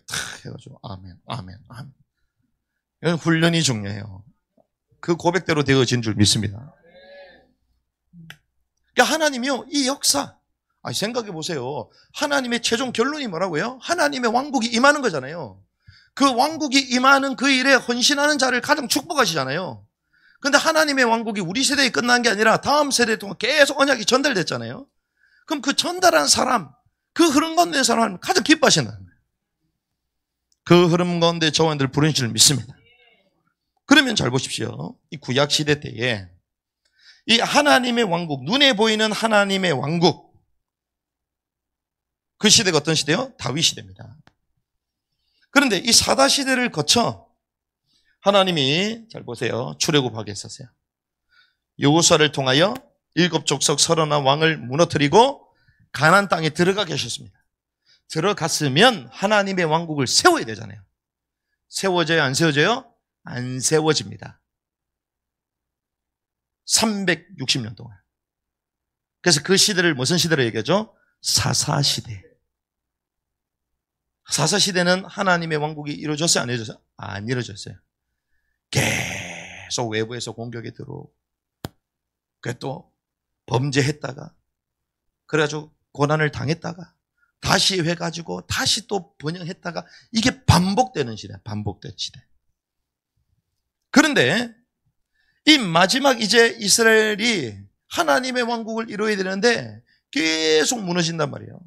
탁 해가지고 아멘. 이건 훈련이 중요해요. 그 고백대로 되어진 줄 믿습니다. 그러니까 하나님이요, 이 역사, 생각해 보세요. 하나님의 최종 결론이 뭐라고요? 하나님의 왕국이 임하는 거잖아요. 그 왕국이 임하는 그 일에 헌신하는 자를 가장 축복하시잖아요. 그런데 하나님의 왕국이 우리 세대에 끝난 게 아니라 다음 세대 동안 계속 언약이 전달됐잖아요. 그럼 그 전달한 사람, 그 흐름 가운데 사람을 가장 기뻐하시는 거예요. 그 흐름 가운데 저원들 부르신 줄 믿습니다. 그러면 잘 보십시오. 이 구약 시대 때에 이 하나님의 왕국, 눈에 보이는 하나님의 왕국, 그 시대가 어떤 시대요? 다윗 시대입니다. 그런데 이 사다 시대를 거쳐 하나님이, 잘 보세요, 출애굽하게 했었어요. 여호수아를 통하여 7족속 30 왕을 무너뜨리고 가나안 땅에 들어가게 하셨습니다. 들어갔으면 하나님의 왕국을 세워야 되잖아요. 세워져요, 안 세워져요? 안 세워집니다. 360년 동안. 그래서 그 시대를 무슨 시대로 얘기하죠? 사사시대. 사사시대는 하나님의 왕국이 이루어졌어요? 안 이루어졌어요? 안 이루어졌어요. 계속 외부에서 공격이 들어오고, 그래 또 범죄했다가, 그래가지고 고난을 당했다가, 다시 해가지고 다시 또 번영했다가, 이게 반복되는 시대, 반복된 시대. 그런데 이 마지막 이제 이스라엘이 하나님의 왕국을 이루어야 되는데 계속 무너진단 말이에요.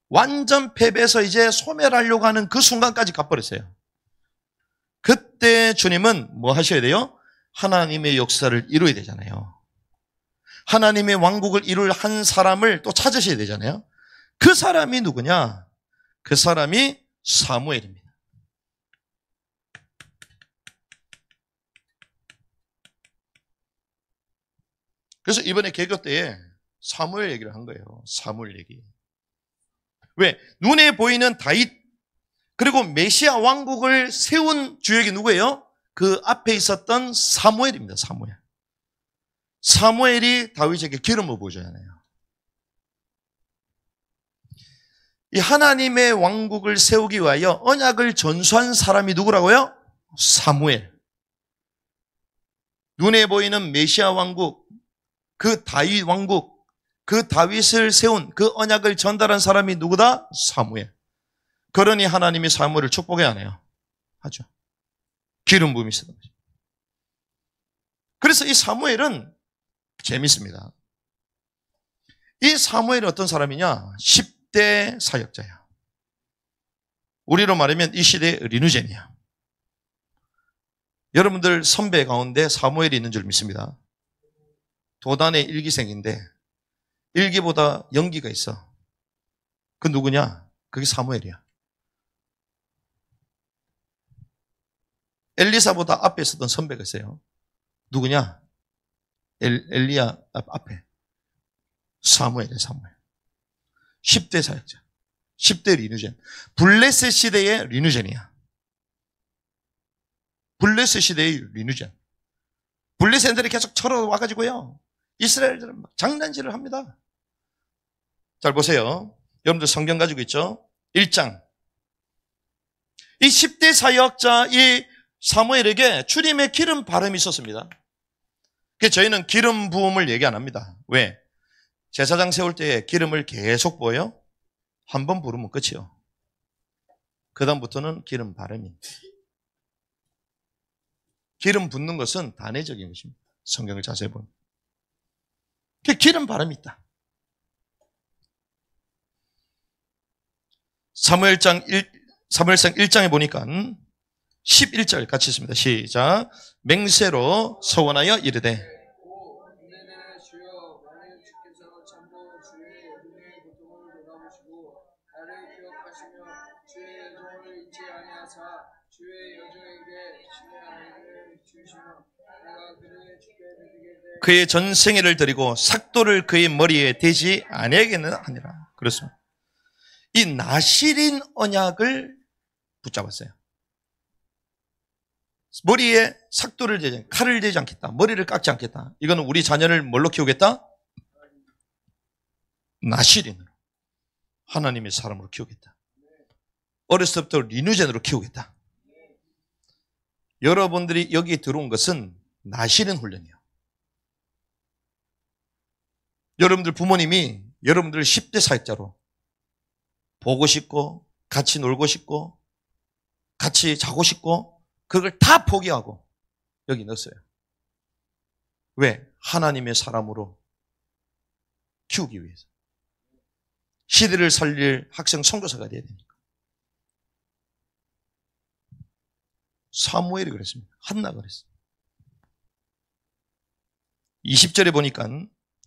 완전 패배해서 이제 소멸하려고 하는 그 순간까지 가버렸어요. 그때 주님은 뭐 하셔야 돼요? 하나님의 역사를 이루어야 되잖아요. 하나님의 왕국을 이룰 한 사람을 또 찾으셔야 되잖아요. 그 사람이 누구냐? 그 사람이 사무엘입니다. 그래서 이번에 개교 때에 사무엘 얘기를 한 거예요. 사무엘 얘기. 왜? 눈에 보이는 다윗, 그리고 메시아 왕국을 세운 주역이 누구예요? 그 앞에 있었던 사무엘입니다. 사무엘. 사무엘이 다윗에게 기름을 부어주잖아요. 이 하나님의 왕국을 세우기 위하여 언약을 전수한 사람이 누구라고요? 사무엘. 눈에 보이는 메시아 왕국, 그 다윗 왕국, 그 다윗을 세운 그 언약을 전달한 사람이 누구다? 사무엘. 그러니 하나님이 사무엘을 축복해야 하네요. 하죠. 기름 부음이 있었던 거죠. 그래서 이 사무엘은 재밌습니다. 이 사무엘은 어떤 사람이냐? 10대 사역자야. 우리로 말하면 이 시대의 르누젠이야. 여러분들 선배 가운데 사무엘이 있는 줄 믿습니다. 도단의 일기생인데 일기보다 연기가 있어. 그 누구냐? 그게 사무엘이야. 엘리사보다 앞에 있었던 선배가 있어요. 누구냐? 엘리야 앞에. 사무엘이야, 사무엘. 10대 사역자. 10대 르누젠. 블레셋 시대의 르누젠이야. 블레셋 시대의 르누젠. 블레셋들이 계속 쳐러와가지고요. 이스라엘들은 막 장난질을 합니다. 잘 보세요. 여러분들 성경 가지고 있죠? 1장. 이 10대 사역자 이 사무엘에게 주님의 기름 바람이 있었습니다. 그래서 저희는 기름 부음을 얘기 안 합니다. 왜? 제사장 세울 때 기름을 계속 부어요? 한 번 부르면 끝이요. 그 다음부터는 기름 바람이. 기름 붓는 것은 단회적인 것입니다. 성경을 자세히 보면. 기름 바람이 있다. 사무엘상 1장에 보니까 11절 같이 있습니다. 시작. 맹세로 서원하여 이르되 그의 전생애를 드리고 삭도를 그의 머리에 대지 아니하겠느냐 하니라. 그렇습니다. 이 나실인 언약을 붙잡았어요. 머리에 삭도를 대지, 칼을 대지 않겠다. 머리를 깎지 않겠다. 이거는 우리 자녀를 뭘로 키우겠다? 나실인으로. 하나님의 사람으로 키우겠다. 어렸을 때부터 르누젠으로 키우겠다. 여러분들이 여기 들어온 것은 나시는 훈련이에요. 여러분들 부모님이 여러분들 10대 사역자로 보고 싶고 같이 놀고 싶고 같이 자고 싶고 그걸 다 포기하고 여기 넣었어요. 왜? 하나님의 사람으로 키우기 위해서. 시대를 살릴 학생 선교사가 돼야 되니까. 사무엘이 그랬습니다. 한나가 그랬어요. 20절에 보니까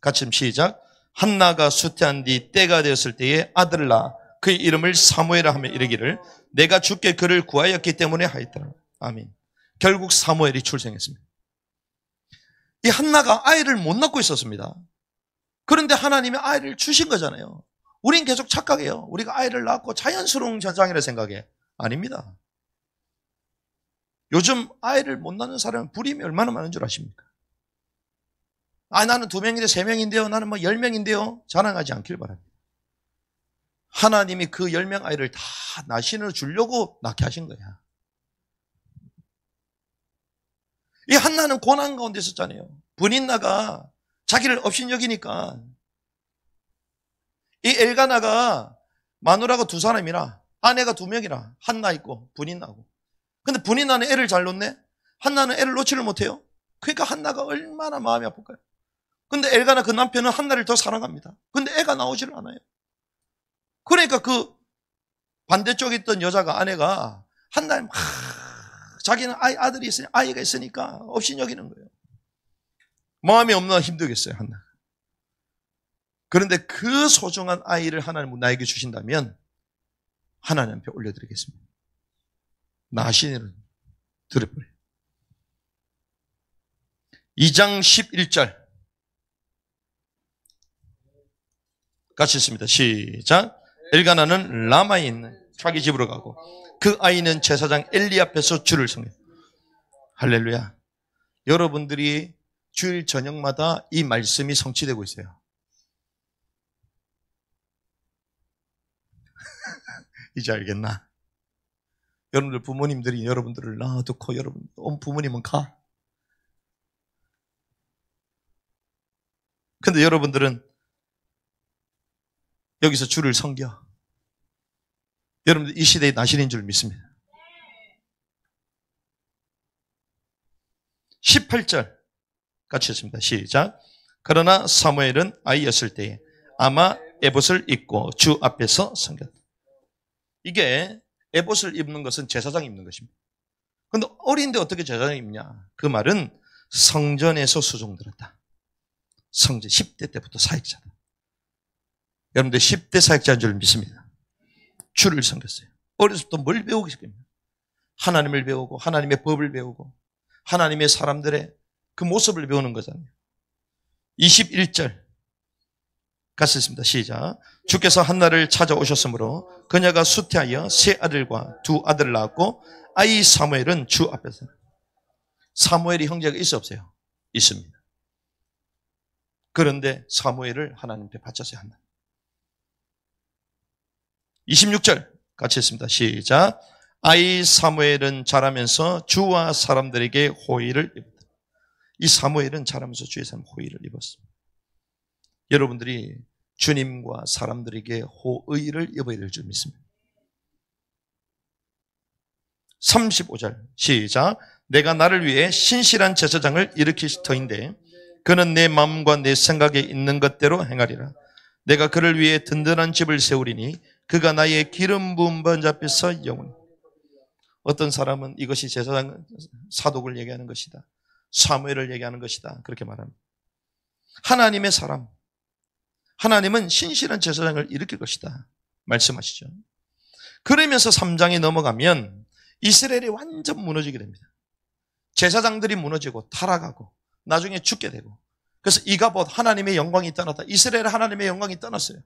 같이 시작. 한나가 수태한 뒤 때가 되었을 때에 아들을 낳아 그의 이름을 사무엘이라 하며 이르기를 내가 주께 그를 구하였기 때문에 하였더라. 아멘. 결국 사무엘이 출생했습니다. 이 한나가 아이를 못 낳고 있었습니다. 그런데 하나님이 아이를 주신 거잖아요. 우린 계속 착각해요. 우리가 아이를 낳고 자연스러운 현상이라 생각해. 아닙니다. 요즘 아이를 못 낳는 사람은 불임이 얼마나 많은 줄 아십니까? 나는 2명인데 3명인데요. 나는 10명인데요. 자랑하지 않길 바랍니다. 하나님이 그 10명 아이를 다 나신으로 주려고 낳게 하신 거야. 이 한나는 고난 가운데 있었잖아요. 분인나가 자기를 업신여기니까 이 엘가나가 마누라가 2사람이라 아내가 2명이라 한나 있고 분인나고. 근데 분인나는 애를 잘 놓네. 한나는 애를 놓지를 못해요. 그러니까 한나가 얼마나 마음이 아플까요? 근데 엘가나 그 남편은 한나를 더 사랑합니다. 근데 애가 나오지를 않아요. 그러니까 그 반대쪽에 있던 여자가 아내가 한나를 막 자기는 아들이 있으니 아이가 있으니까 업신여기는 거예요. 마음이 없나 힘들겠어요, 한나. 그런데 그 소중한 아이를 하나님 나에게 주신다면 하나님 앞에 올려드리겠습니다. 나신을 드려버려요. 2장 11절 같이 있습니다. 시작. 엘가나는 라마에 있는 자기 집으로 가고 그 아이는 제사장 엘리 앞에서 주를 섬겨요. 할렐루야. 여러분들이 주일 저녁마다 이 말씀이 성취되고 있어요. 이제 알겠나? 여러분들 부모님들이 여러분들을 놔두고 여러분 부모님은 가. 근데 여러분들은 여기서 주를 섬겨. 여러분들 이 시대의 나신인 줄 믿습니다. 18절 같이 했습니다. 시작. 그러나 사무엘은 아이였을 때에 아마 에봇을 입고 주 앞에서 섬겼다. 이게 에봇을 입는 것은 제사장이 입는 것입니다. 그런데 어린데 어떻게 제사장이 입냐? 그 말은 성전에서 수종들었다. 성전 10대 때부터 사역자다. 여러분들 10대 사역자인 줄 믿습니다. 주를 섬겼어요. 어렸을 때부터 뭘 배우고 싶습니까? 하나님을 배우고 하나님의 법을 배우고 하나님의 사람들의 그 모습을 배우는 거잖아요. 21절 같이 있습니다. 시작. 주께서 한나를 찾아오셨으므로 그녀가 수태하여 3아들과 2아들을 낳았고 아이 사무엘은 주 앞에서. 사무엘이 형제가 있어 없어요? 있습니다. 그런데 사무엘을 하나님 앞에 바쳤어요. 한나. 26절 같이 했습니다. 시작. 아이 사무엘은 자라면서 주와 사람들에게 호의를 입었다. 이 사무엘은 자라면서 주의 사람 호의를 입었습니다. 여러분들이 주님과 사람들에게 호의를 입어야 될 줄 믿습니다. 35절 시작. 내가 나를 위해 신실한 제사장을 일으킬 터인데 그는 내 마음과 내 생각에 있는 것대로 행하리라. 내가 그를 위해 든든한 집을 세우리니 그가 나의 기름 부은 번 앞에서 영원히. 어떤 사람은 이것이 제사장 사독을 얘기하는 것이다. 사무엘을 얘기하는 것이다. 그렇게 말합니다. 하나님의 사람. 하나님은 신실한 제사장을 일으킬 것이다. 말씀하시죠. 그러면서 3장에 넘어가면 이스라엘이 완전 무너지게 됩니다. 제사장들이 무너지고 타락하고 나중에 죽게 되고 그래서 이가봇 하나님의 영광이 떠났다. 이스라엘 하나님의 영광이 떠났어요.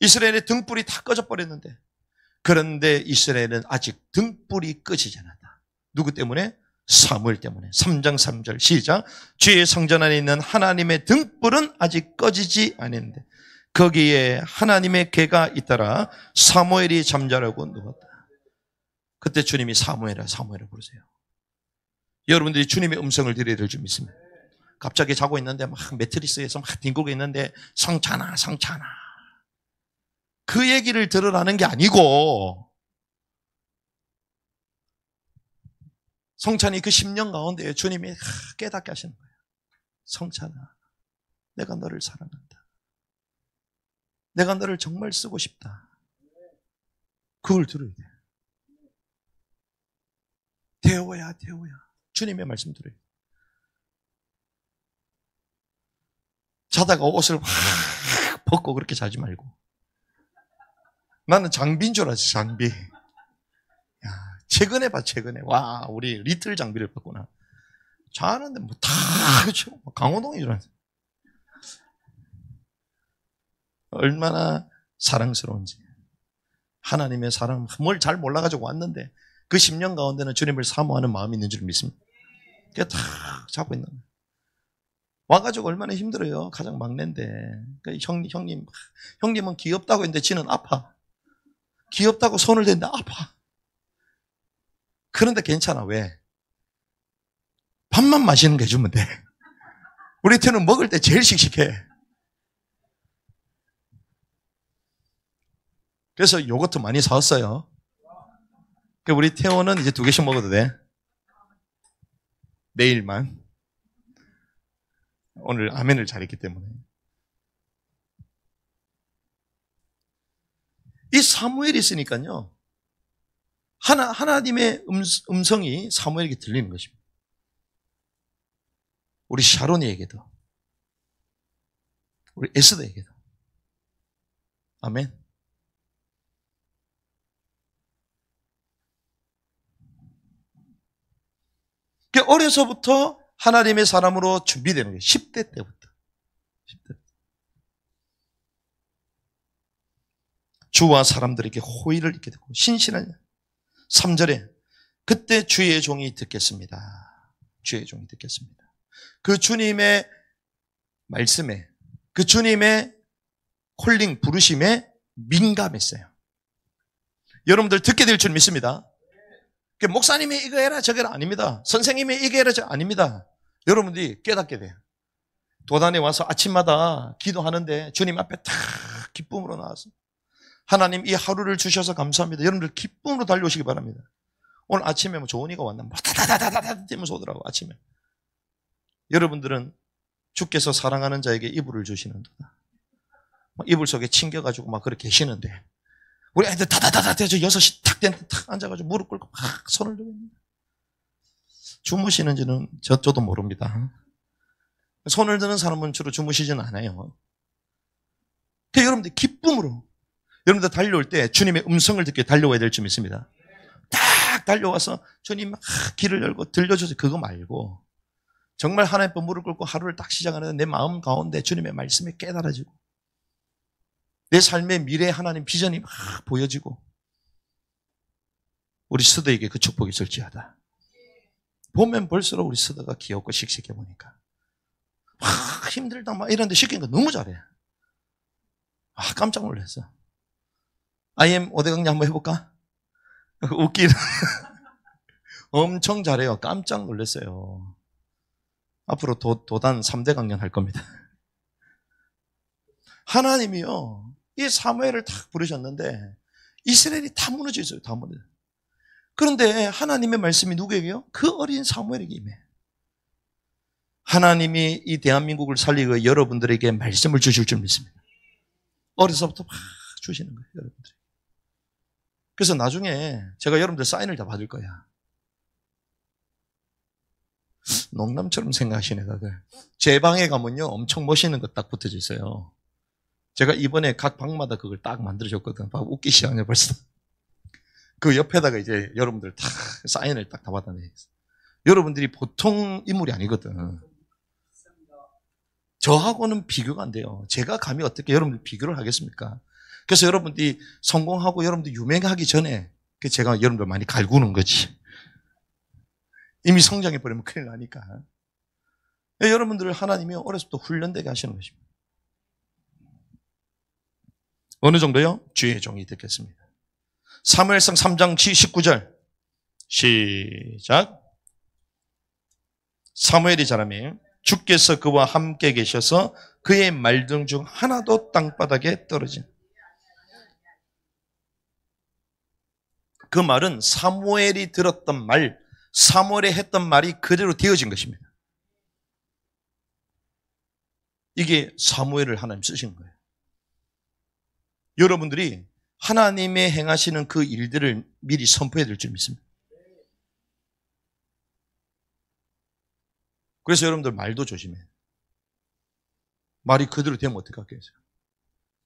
이스라엘의 등불이 다 꺼져버렸는데 그런데 이스라엘은 아직 등불이 꺼지지 않았다. 누구 때문에? 사무엘 때문에. 3장 3절 시작. 주의 성전 안에 있는 하나님의 등불은 아직 꺼지지 않았는데 거기에 하나님의 궤가 있더라. 사무엘이 잠자려고 누웠다. 그때 주님이 사무엘아 사무엘아 부르세요. 여러분들이 주님의 음성을 들어야 될 줄 믿습니다. 갑자기 자고 있는데 막 매트리스에서 막 뒹굴고 있는데 성찬아, 성찬아. 그 얘기를 들으라는 게 아니고 성찬이 그 10년 가운데 주님이 깨닫게 하시는 거예요. 성찬아, 내가 너를 사랑한다. 내가 너를 정말 쓰고 싶다. 그걸 들어야 돼. 데오야, 데오야. 주님의 말씀 들어야 돼. 자다가 옷을 확 벗고 그렇게 자지 말고. 나는 장비인 줄 알았지, 장비. 야, 최근에 봐, 최근에. 와, 우리 리틀 장비를 봤구나. 자는데 뭐 다, 그렇죠. 강호동인 줄 알았어. 얼마나 사랑스러운지. 하나님의 사랑, 뭘 잘 몰라가지고 왔는데 그 10년 가운데는 주님을 사모하는 마음이 있는 줄 믿습니다. 그게 다 잡고 있는 거예요. 와가지고 얼마나 힘들어요. 가장 막내인데. 그러니까 형님은 귀엽다고 했는데 지는 아파. 귀엽다고 손을 댔는데 아파. 그런데 괜찮아. 왜? 밥만 맛있는 거 해주면 돼. 우리 태는 먹을 때 제일 씩씩해. 그래서 요거트 많이 사왔어요. 우리 태호는 이제 2개씩 먹어도 돼. 매일만. 오늘 아멘을 잘했기 때문에. 이 사무엘이 있으니까요. 하나님의 음성이 사무엘에게 들리는 것입니다. 우리 샤론이에게도. 우리 에스더에게도. 아멘. 어려서부터 하나님의 사람으로 준비되는 거예요. 10대 때부터. 10대. 주와 사람들에게 호의를 잊게 되고 신실한 3절에 그때 주의 종이 듣겠습니다. 주의 종이 듣겠습니다. 그 주님의 말씀에, 그 주님의 콜링, 부르심에 민감했어요. 여러분들 듣게 될 줄 믿습니다. 목사님이 이거 해라 저거 해라 아닙니다. 선생님이 이거 해라 저거 아닙니다. 여러분들이 깨닫게 돼요. 도단에 와서 아침마다 기도하는데 주님 앞에 탁 기쁨으로 나와서 하나님 이 하루를 주셔서 감사합니다. 여러분들 기쁨으로 달려오시기 바랍니다. 오늘 아침에 뭐 조은이가 왔나 다다다다다다 뛰면서 오더라고 아침에. 여러분들은 주께서 사랑하는 자에게 이불을 주시는도다. 이불 속에 챙겨가지고 막 그렇게 계시는데 우리 애들 다다다다 저 6시 탁 됐는데 탁 앉아가지고 무릎 꿇고 막 손을 들고 있는 주무시는지는 저도 모릅니다. 손을 드는 사람은 주로 주무시지는 않아요. 그러니까 여러분들 기쁨으로 여러분들 달려올 때 주님의 음성을 듣게 달려와야 될 줄 믿습니다. 딱 달려와서 주님 길을 열고 들려줘서 그거 말고 정말 하나님 앞에 무릎 꿇고 하루를 딱 시작하는데 내 마음 가운데 주님의 말씀이 깨달아지고 내 삶의 미래 하나님 비전이 막 보여지고 우리 스더에게 그 축복이 있을지어다. 보면 볼수록 우리 스더가 귀엽고 씩씩해 보니까 막 힘들다 막 이런데 시키는 거 너무 잘해. 깜짝 놀랐어. IM 오대강야 한번 해볼까? 웃기는 엄청 잘해요. 깜짝 놀랐어요. 앞으로 도단 3대 강연 할 겁니다. 하나님이요. 이 사무엘을 딱 부르셨는데 이스라엘이 다 무너져 있어요. 다 무너져. 그런데 하나님의 말씀이 누구에게요? 그 어린 사무엘에게 임해. 하나님이 이 대한민국을 살리고 여러분들에게 말씀을 주실 줄 믿습니다. 어려서부터 막 주시는 거예요. 여러분들. 그래서 나중에 제가 여러분들 사인을 다 받을 거야. 농담처럼 생각하시네 다들. 제 방에 가면요 엄청 멋있는 거 딱 붙어져 있어요. 제가 이번에 각 방마다 그걸 딱 만들어줬거든. 웃기 시작해 벌써. 그 옆에다가 이제 여러분들 다 사인을 딱 다 받아내겠어. 여러분들이 보통 인물이 아니거든. 저하고는 비교가 안 돼요. 제가 감히 어떻게 여러분들 비교를 하겠습니까? 그래서 여러분들이 성공하고 여러분들 유명하기 전에 제가 여러분들 많이 갈구는 거지. 이미 성장해버리면 큰일 나니까. 여러분들을 하나님이 어려서부터 훈련되게 하시는 것입니다. 어느 정도요? 주의 종이 듣겠습니다. 사무엘상 3장 19절 시작. 사무엘이 자라매 주께서 그와 함께 계셔서 그의 말들 중 하나도 땅바닥에 떨어진. 그 말은 사무엘이 들었던 말, 사무엘이 했던 말이 그대로 되어진 것입니다. 이게 사무엘을 하나님 쓰신 거예요. 여러분들이 하나님의 행하시는 그 일들을 미리 선포해야 될 줄 믿습니다. 그래서 여러분들 말도 조심해요. 말이 그대로 되면 어떡하겠어요?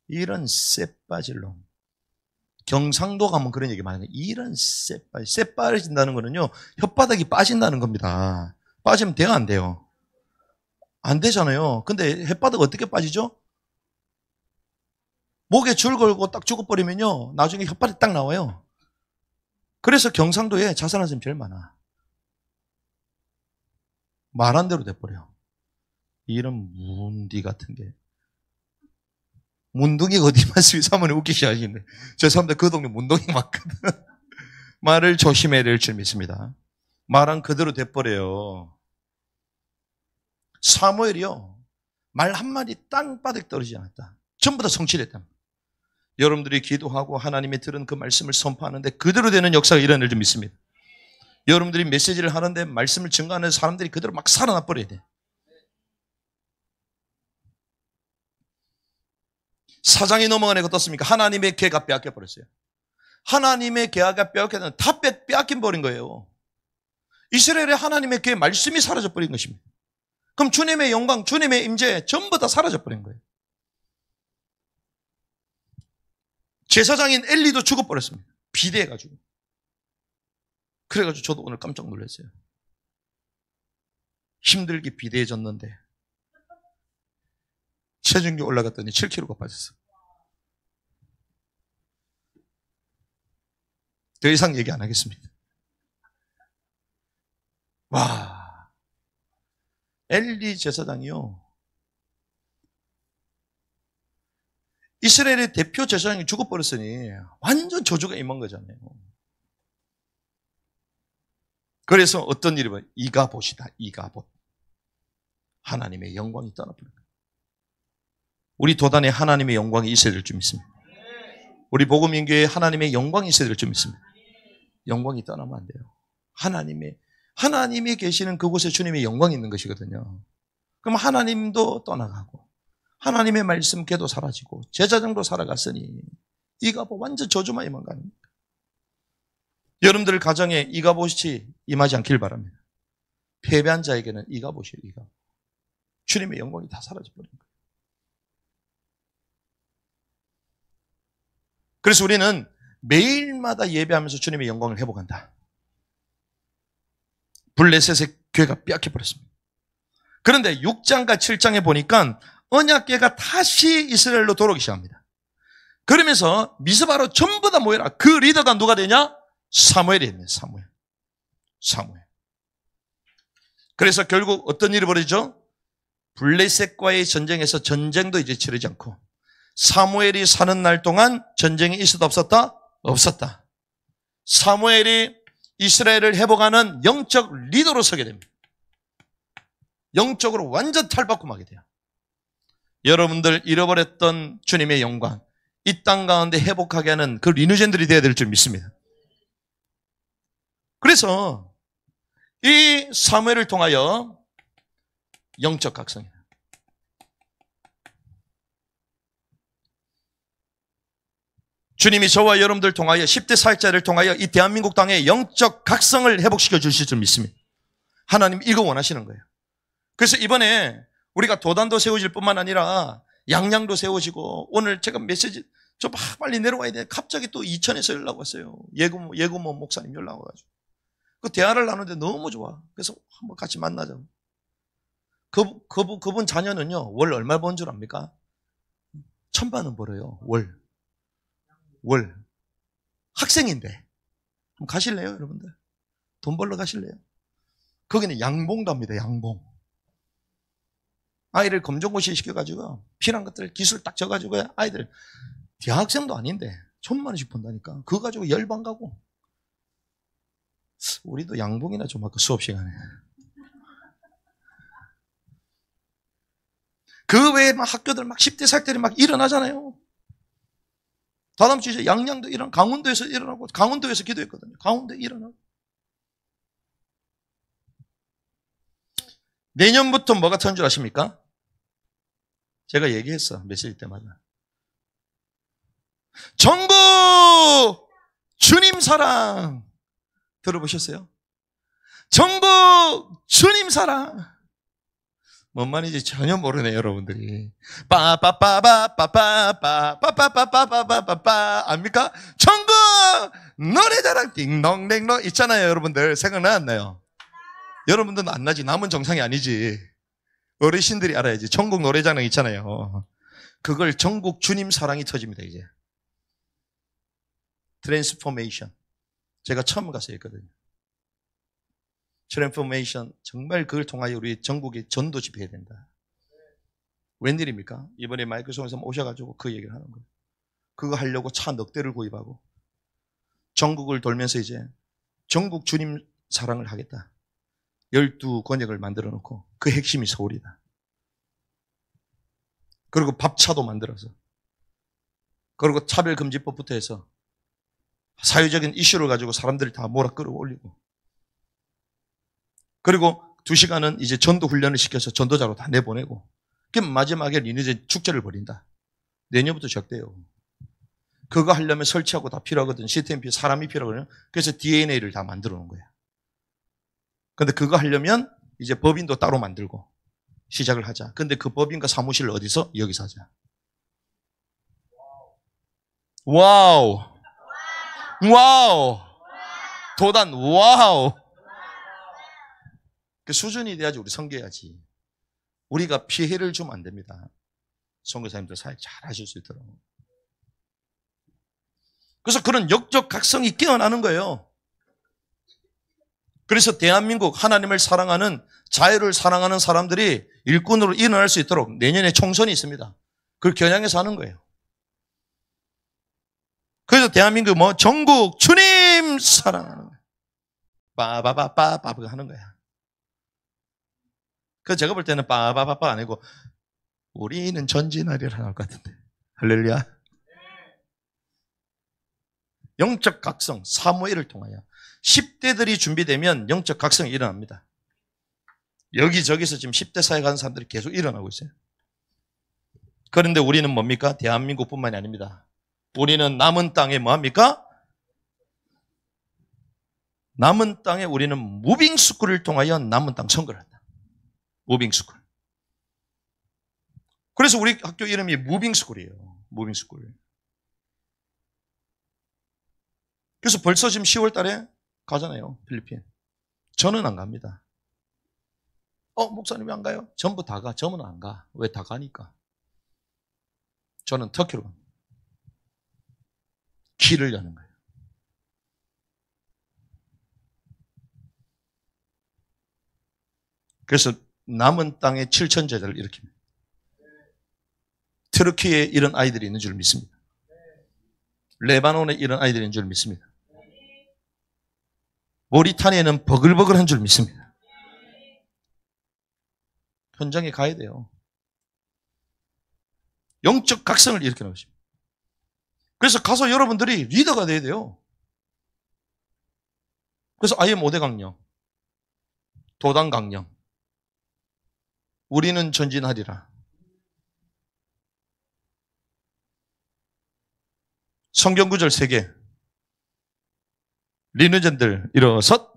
이런 쎄빠질 놈. 경상도 가면 그런 얘기 많이 해요. 이런 쎄빠질. 쎄빠진다는 거는요, 혓바닥이 빠진다는 겁니다. 빠지면 돼요, 안 돼요? 안 되잖아요. 근데 혓바닥 어떻게 빠지죠? 목에 줄 걸고 딱 죽어버리면요, 나중에 혓바닥이 딱 나와요. 그래서 경상도에 자살하는 사람이 제일 많아. 말한 대로 돼버려. 이런 문디 같은 게. 문둥이가 어디 말씀이 사모님 웃기시 하시네. 죄송합니다. 그 동네 문둥이 맞거든. 말을 조심해야 될 줄 믿습니다. 말한 그대로 돼버려요. 사무엘이요, 말 한마디 땅바닥 떨어지지 않았다. 전부 다 성취됐다. 여러분들이 기도하고 하나님이 들은 그 말씀을 선포하는데 그대로 되는 역사가 일어날 줄 믿습니다. 여러분들이 메시지를 하는데 말씀을 증거하는 사람들이 그대로 막 살아나 버려야 돼. 사장이 넘어가니까 어떻습니까? 하나님의 계가 빼앗겨 버렸어요. 하나님의 계가 빼앗겨서 다 빼앗긴 버린 거예요. 이스라엘의 하나님의 계 말씀이 사라져 버린 것입니다. 그럼 주님의 영광, 주님의 임재 전부 다 사라져 버린 거예요. 제사장인 엘리도 죽어버렸습니다. 비대해가지고. 그래가지고 저도 오늘 깜짝 놀랐어요. 힘들게 비대해졌는데 체중이 올라갔더니 7kg가 빠졌어. 더 이상 얘기 안 하겠습니다. 와, 엘리 제사장이요, 이스라엘의 대표 제사장이 죽어버렸으니 완전 저주가 임한 거잖아요. 그래서 어떤 일이 봐요? 이가봇이다. 이가봇. 하나님의 영광이 떠나버린 거예요. 우리 도단에 하나님의 영광이 있어야 될 줄 믿습니다. 우리 복음인교회에 하나님의 영광이 있어야 될 줄 믿습니다. 영광이 떠나면 안 돼요. 하나님이 계시는 그곳에 주님의 영광이 있는 것이거든요. 그럼 하나님도 떠나가고 하나님의 말씀 걔도 사라지고 제사장도 살아갔으니 이가봇 완전 저주만 임한 거 아닙니까? 여러분들 가정에 이가봇이 임하지 않길 바랍니다. 패배한 자에게는 이가봇이에요. 이가봇. 주님의 영광이 다 사라져버린 거예요. 그래서 우리는 매일마다 예배하면서 주님의 영광을 회복한다. 블레셋의 괴가 빼앗겨버렸습니다. 그런데 6장과 7장에 보니까 언약궤가 다시 이스라엘로 돌아오기 시작합니다. 그러면서 미스바로 전부 다 모여라. 그 리더가 누가 되냐? 사무엘이 있네. 사무엘. 그래서 결국 어떤 일이 벌어지죠? 블레셋과의 전쟁에서 전쟁도 이제 치르지 않고 사무엘이 사는 날 동안 전쟁이 있어도 없었다? 없었다. 사무엘이 이스라엘을 회복하는 영적 리더로 서게 됩니다. 영적으로 완전 탈바꿈하게 돼요. 여러분들 잃어버렸던 주님의 영광, 이 땅 가운데 회복하게 하는 그 리누젠들이 되어야 될 줄 믿습니다. 그래서 이 사무엘을 통하여 영적 각성이에요. 주님이 저와 여러분들 통하여 10대 사역자를 통하여 이 대한민국 땅의 영적 각성을 회복시켜 주실 줄 믿습니다. 하나님 이거 원하시는 거예요. 그래서 이번에 우리가 도단도 세워질 뿐만 아니라 양양도 세워지고 오늘 제가 메시지 좀 빨리 내려와야 돼. 갑자기 또 이천에서 연락 왔어요. 예구모 목사님 연락 와가지고 그 대화를 나누는데 너무 좋아. 그래서 한번 같이 만나자. 그분 자녀는요 월 얼마 번 줄 압니까? 1,000만 벌어요. 월. 학생인데. 그럼 가실래요, 여러분들? 돈 벌러 가실래요? 거기는 양봉 갑니다, 양봉. 아이를 검정고시 시켜가지고 필요한 것들 기술 딱 져가지고 아이들 대학생도 아닌데 1,000만 원씩 번다니까. 그거 가지고 열방 가고. 우리도 양봉이나 좀 할까, 수업 시간에. 그 외에 막 학교들 막 10대 사학들이 막 일어나잖아요. 다다음 주에 양양도 강원도에서 일어나고, 강원도에서 기도했거든요. 강원도에 일어나고. 내년부터 뭐가 터진 줄 아십니까? 제가 얘기했어. 메시지 때마다. 전국 주님 사랑. 들어보셨어요? 전국 주님 사랑. 뭔 말인지 전혀 모르네, 여러분들이. 빠빠빠바빠빠빠빠빠빠빠빠빠빠 압니까? 전국 노래자랑 띵동댕동 있잖아요, 여러분들. 생각나 안 나요? 여러분들은 안 나지. 남은 정상이 아니지. 어르신들이 알아야지. 전국 노래자랑 있잖아요. 그걸 전국 주님 사랑이 터집니다, 이제. 트랜스포메이션. 제가 처음 가서 했거든요. 트랜스포메이션. 정말 그걸 통하여 우리 전국에 전도 집회해야 된다. 웬일입니까? 이번에 마이크로소프트에서 오셔가지고 그 얘기를 하는 거예요. 그거 하려고 차 넉 대를 구입하고 전국을 돌면서 이제 전국 주님 사랑을 하겠다. 12권역을 만들어 놓고 그 핵심이 서울이다. 그리고 밥차도 만들어서, 그리고 차별금지법부터 해서 사회적인 이슈를 가지고 사람들을 다 몰아 끌어올리고, 그리고 2시간은 이제 전도 훈련을 시켜서 전도자로 다 내보내고, 그럼 마지막에 리니지 축제를 벌인다. 내년부터 적대요. 그거 하려면 설치하고 다 필요하거든. CTMP 사람이 필요하거든요. 그래서 DNA를 다 만들어 놓은 거야. 근데 그거 하려면 이제 법인도 따로 만들고 시작을 하자. 근데 그 법인과 사무실을 어디서? 여기서 하자. 와우. 와우. 도단 와우. 그 수준이 돼야지 우리 섬겨야지. 우리가 피해를 주면 안 됩니다. 선교사님들 사역 잘 하실 수 있도록. 그래서 그런 역적 각성이 깨어나는 거예요. 그래서 대한민국 하나님을 사랑하는, 자유를 사랑하는 사람들이 일꾼으로 일어날 수 있도록 내년에 총선이 있습니다. 그걸 겨냥해서 하는 거예요. 그래서 대한민국 전국 주님 사랑하는 거예요. 빠바바바바 하는 거야. 그래서 제가 볼 때는 빠바바바 아니고 우리는 전진하리라 나올 것 같은데. 할렐루야. 영적 각성, 사무엘을 통하여 10대들이 준비되면 영적 각성이 일어납니다. 여기저기서 지금 10대 사회 가는 사람들이 계속 일어나고 있어요. 그런데 우리는 뭡니까? 대한민국뿐만이 아닙니다. 우리는 남은 땅에 뭐합니까? 남은 땅에 우리는 무빙스쿨을 통하여 남은 땅 선거를 한다. 무빙스쿨. 그래서 우리 학교 이름이 무빙스쿨이에요. 무빙스쿨. 그래서 벌써 지금 10월 달에 가잖아요. 필리핀. 저는 안 갑니다. 목사님 왜 안 가요? 전부 다 가. 저는 안 가. 왜 다 가니까? 저는 터키로 갑니다. 길을 여는 거예요. 그래서 남은 땅에 7천 제자를 일으킵니다. 트르키에 이런 아이들이 있는 줄 믿습니다. 레바논에 이런 아이들이 있는 줄 믿습니다. 모리타니아는 버글버글한 줄 믿습니다. 현장에 가야 돼요. 영적 각성을 일으키는 것입니다. 그래서 가서 여러분들이 리더가 돼야 돼요. 그래서 아예 모대 강령, 도단 강령, 우리는 전진하리라. 성경 구절 3개. 리너전들 일어섰,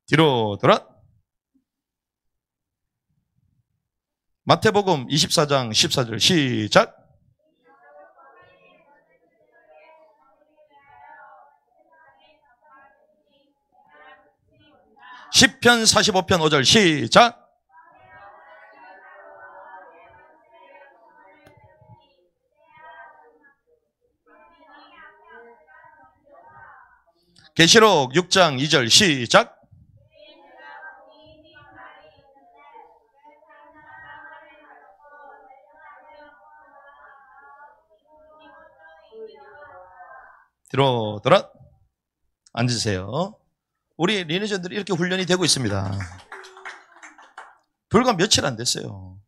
뒤로 돌아. 마태복음 24장 14절 시작. 시편 45편 5절 시작. 계시록 6장 2절 시작. 뒤로 돌아. 앉으세요. 우리 리너전들이 이렇게 훈련이 되고 있습니다. 불과 며칠 안 됐어요.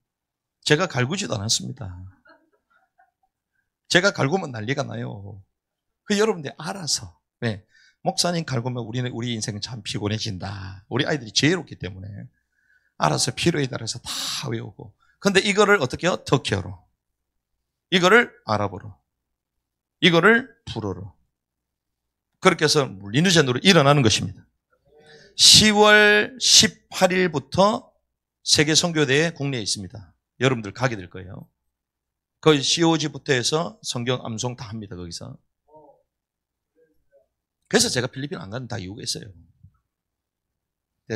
제가 갈구지도 않았습니다. 제가 갈구면 난리가 나요. 그 여러분들 알아서. 네. 목사님 갈구면 우리 인생은 참 피곤해진다. 우리 아이들이 지혜롭기 때문에 알아서 필요에 따라서 다 외우고. 근데 이거를 어떻게 해요? 터키어로. 이거를 아랍어로. 이거를 불어로. 그렇게 해서 리누젠으로 일어나는 것입니다. 10월 18일부터 세계 선교대회 국내에 있습니다. 여러분들 가게 될 거예요. 거의 COG부터 해서 성경 암송 다 합니다. 거기서. 그래서 제가 필리핀 안 가는 다 이유가 있어요.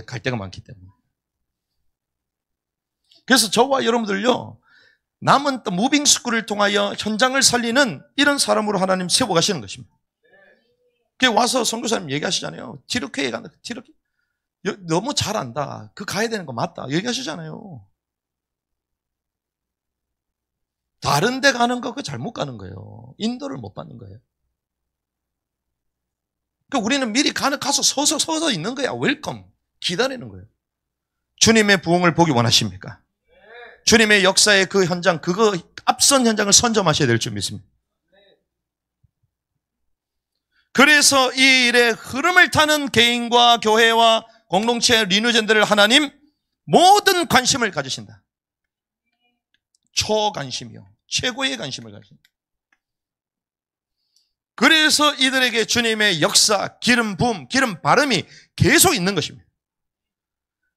갈 데가 많기 때문에. 그래서 저와 여러분들요, 남은 또 무빙스쿨을 통하여 현장을 살리는 이런 사람으로 하나님 세워가시는 것입니다. 그 와서 선교사님 얘기하시잖아요. 티르케에 간다. 티르케. 너무 잘한다. 그 가야 되는 거 맞다. 얘기하시잖아요. 다른 데 가는 거 그거 잘못 가는 거예요. 인도를 못 받는 거예요. 그러니까 우리는 미리 가서 서서 있는 거야. 웰컴. 기다리는 거예요. 주님의 부흥을 보기 원하십니까? 주님의 역사의 그 현장, 그거 앞선 현장을 선점하셔야 될 줄 믿습니다. 그래서 이 일의 흐름을 타는 개인과 교회와 공동체 리누젠들을 하나님 모든 관심을 가지신다. 초관심이요. 최고의 관심을 가지신다. 그래서 이들에게 주님의 역사, 기름 부음, 기름 바름이 계속 있는 것입니다.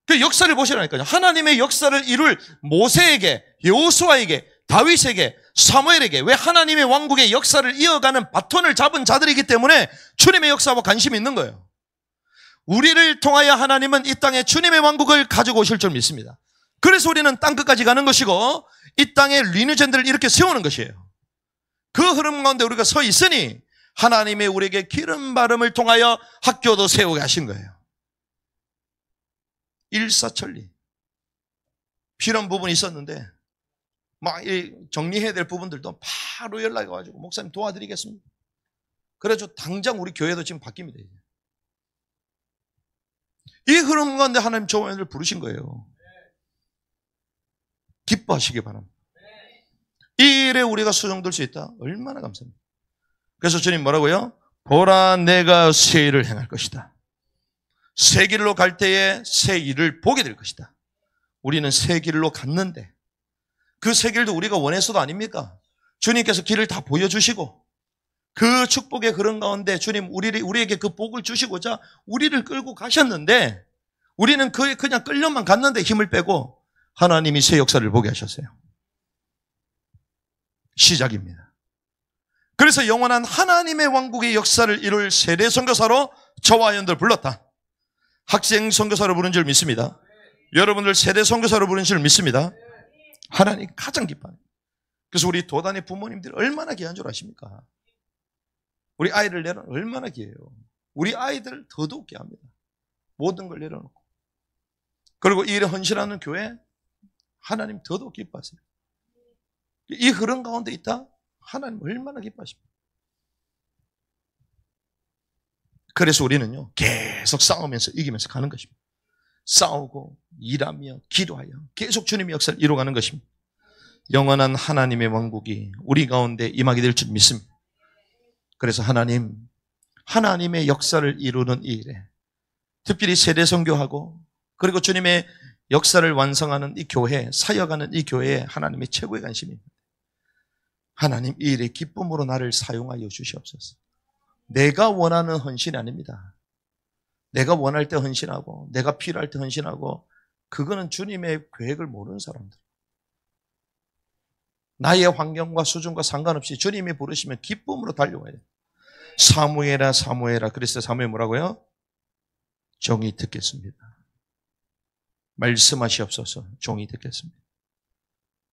그 역사를 보시라니까요. 하나님의 역사를 이룰 모세에게, 여호수아에게, 다윗에게, 사무엘에게, 왜 하나님의 왕국의 역사를 이어가는 바톤을 잡은 자들이기 때문에 주님의 역사와 관심이 있는 거예요. 우리를 통하여 하나님은 이 땅에 주님의 왕국을 가지고 오실 줄 믿습니다. 그래서 우리는 땅끝까지 가는 것이고 이 땅에 리누젠들을 이렇게 세우는 것이에요. 그 흐름 가운데 우리가 서 있으니 하나님의 우리에게 기름 바름을 통하여 학교도 세우게 하신 거예요. 일사천리. 필요한 부분이 있었는데 막 정리해야 될 부분들도 바로 연락이 와가지고 목사님 도와드리겠습니다. 그래서 당장 우리 교회도 지금 바뀝니다. 이제. 이 흐름 가운데 하나님 저와를 부르신 거예요. 기뻐하시기 바랍니다. 이 일에 우리가 수정될 수 있다. 얼마나 감사합니다. 그래서 주님 뭐라고요? 보라 내가 새 일을 행할 것이다. 새 길로 갈 때에 새 일을 보게 될 것이다. 우리는 새 길로 갔는데 그 새 길도 우리가 원해서도 아닙니까? 주님께서 길을 다 보여주시고 그 축복의 그런 가운데 주님 우리에게 그 복을 주시고자 우리를 끌고 가셨는데 우리는 그냥 끌려만 갔는데 힘을 빼고 하나님이 새 역사를 보게 하셨어요. 시작입니다. 그래서 영원한 하나님의 왕국의 역사를 이룰 세대 선교사로 저와 여러분들 불렀다. 학생 선교사로 부른 줄 믿습니다. 여러분들 세대 선교사로 부른 줄 믿습니다. 하나님 가장 기뻐요. 그래서 우리 도단의 부모님들이 얼마나 귀한 줄 아십니까? 우리 아이를 내려놓으면 얼마나 귀해요. 우리 아이들 더더욱 귀합니다. 모든 걸 내려놓고. 그리고 이 일에 헌신하는 교회 하나님 더더욱 기뻐하세요. 이 흐름 가운데 있다? 하나님 얼마나 기뻐하십니까? 그래서 우리는요 계속 싸우면서 이기면서 가는 것입니다. 싸우고 일하며 기도하여 계속 주님의 역사를 이루어가는 것입니다. 영원한 하나님의 왕국이 우리 가운데 임하게 될 줄 믿습니다. 그래서 하나님의 역사를 이루는 이 일에 특별히 세대 선교하고 그리고 주님의 역사를 완성하는 이 교회, 사역하는 이 교회에 하나님의 최고의 관심입니다. 하나님 이 일에 기쁨으로 나를 사용하여 주시옵소서. 내가 원하는 헌신이 아닙니다. 내가 원할 때 헌신하고 내가 필요할 때 헌신하고 그거는 주님의 계획을 모르는 사람들. 나의 환경과 수준과 상관없이 주님이 부르시면 기쁨으로 달려가야 돼요. 사무엘아 그래서 사무엘 뭐라고요? 종이 듣겠습니다. 말씀하시옵소서. 종이 듣겠습니다.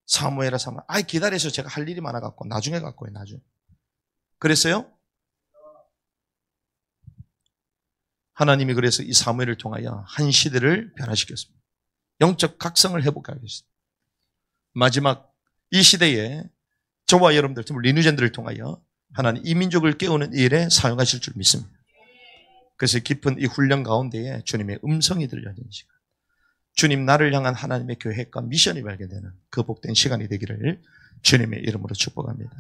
사무엘아 기다려서 제가 할 일이 많아갖고 나중에 갖고요. 나중에. 그랬어요? 하나님이 그래서 이 사무엘을 통하여 한 시대를 변화시켰습니다. 영적 각성을 회복하겠습니다. 마지막 이 시대에 저와 여러분들, 리누젠들을 통하여 하나님 이 민족을 깨우는 일에 사용하실 줄 믿습니다. 그래서 깊은 이 훈련 가운데에 주님의 음성이 들려지는 시간. 주님 나를 향한 하나님의 계획과 미션이 발견되는 그 복된 시간이 되기를 주님의 이름으로 축복합니다.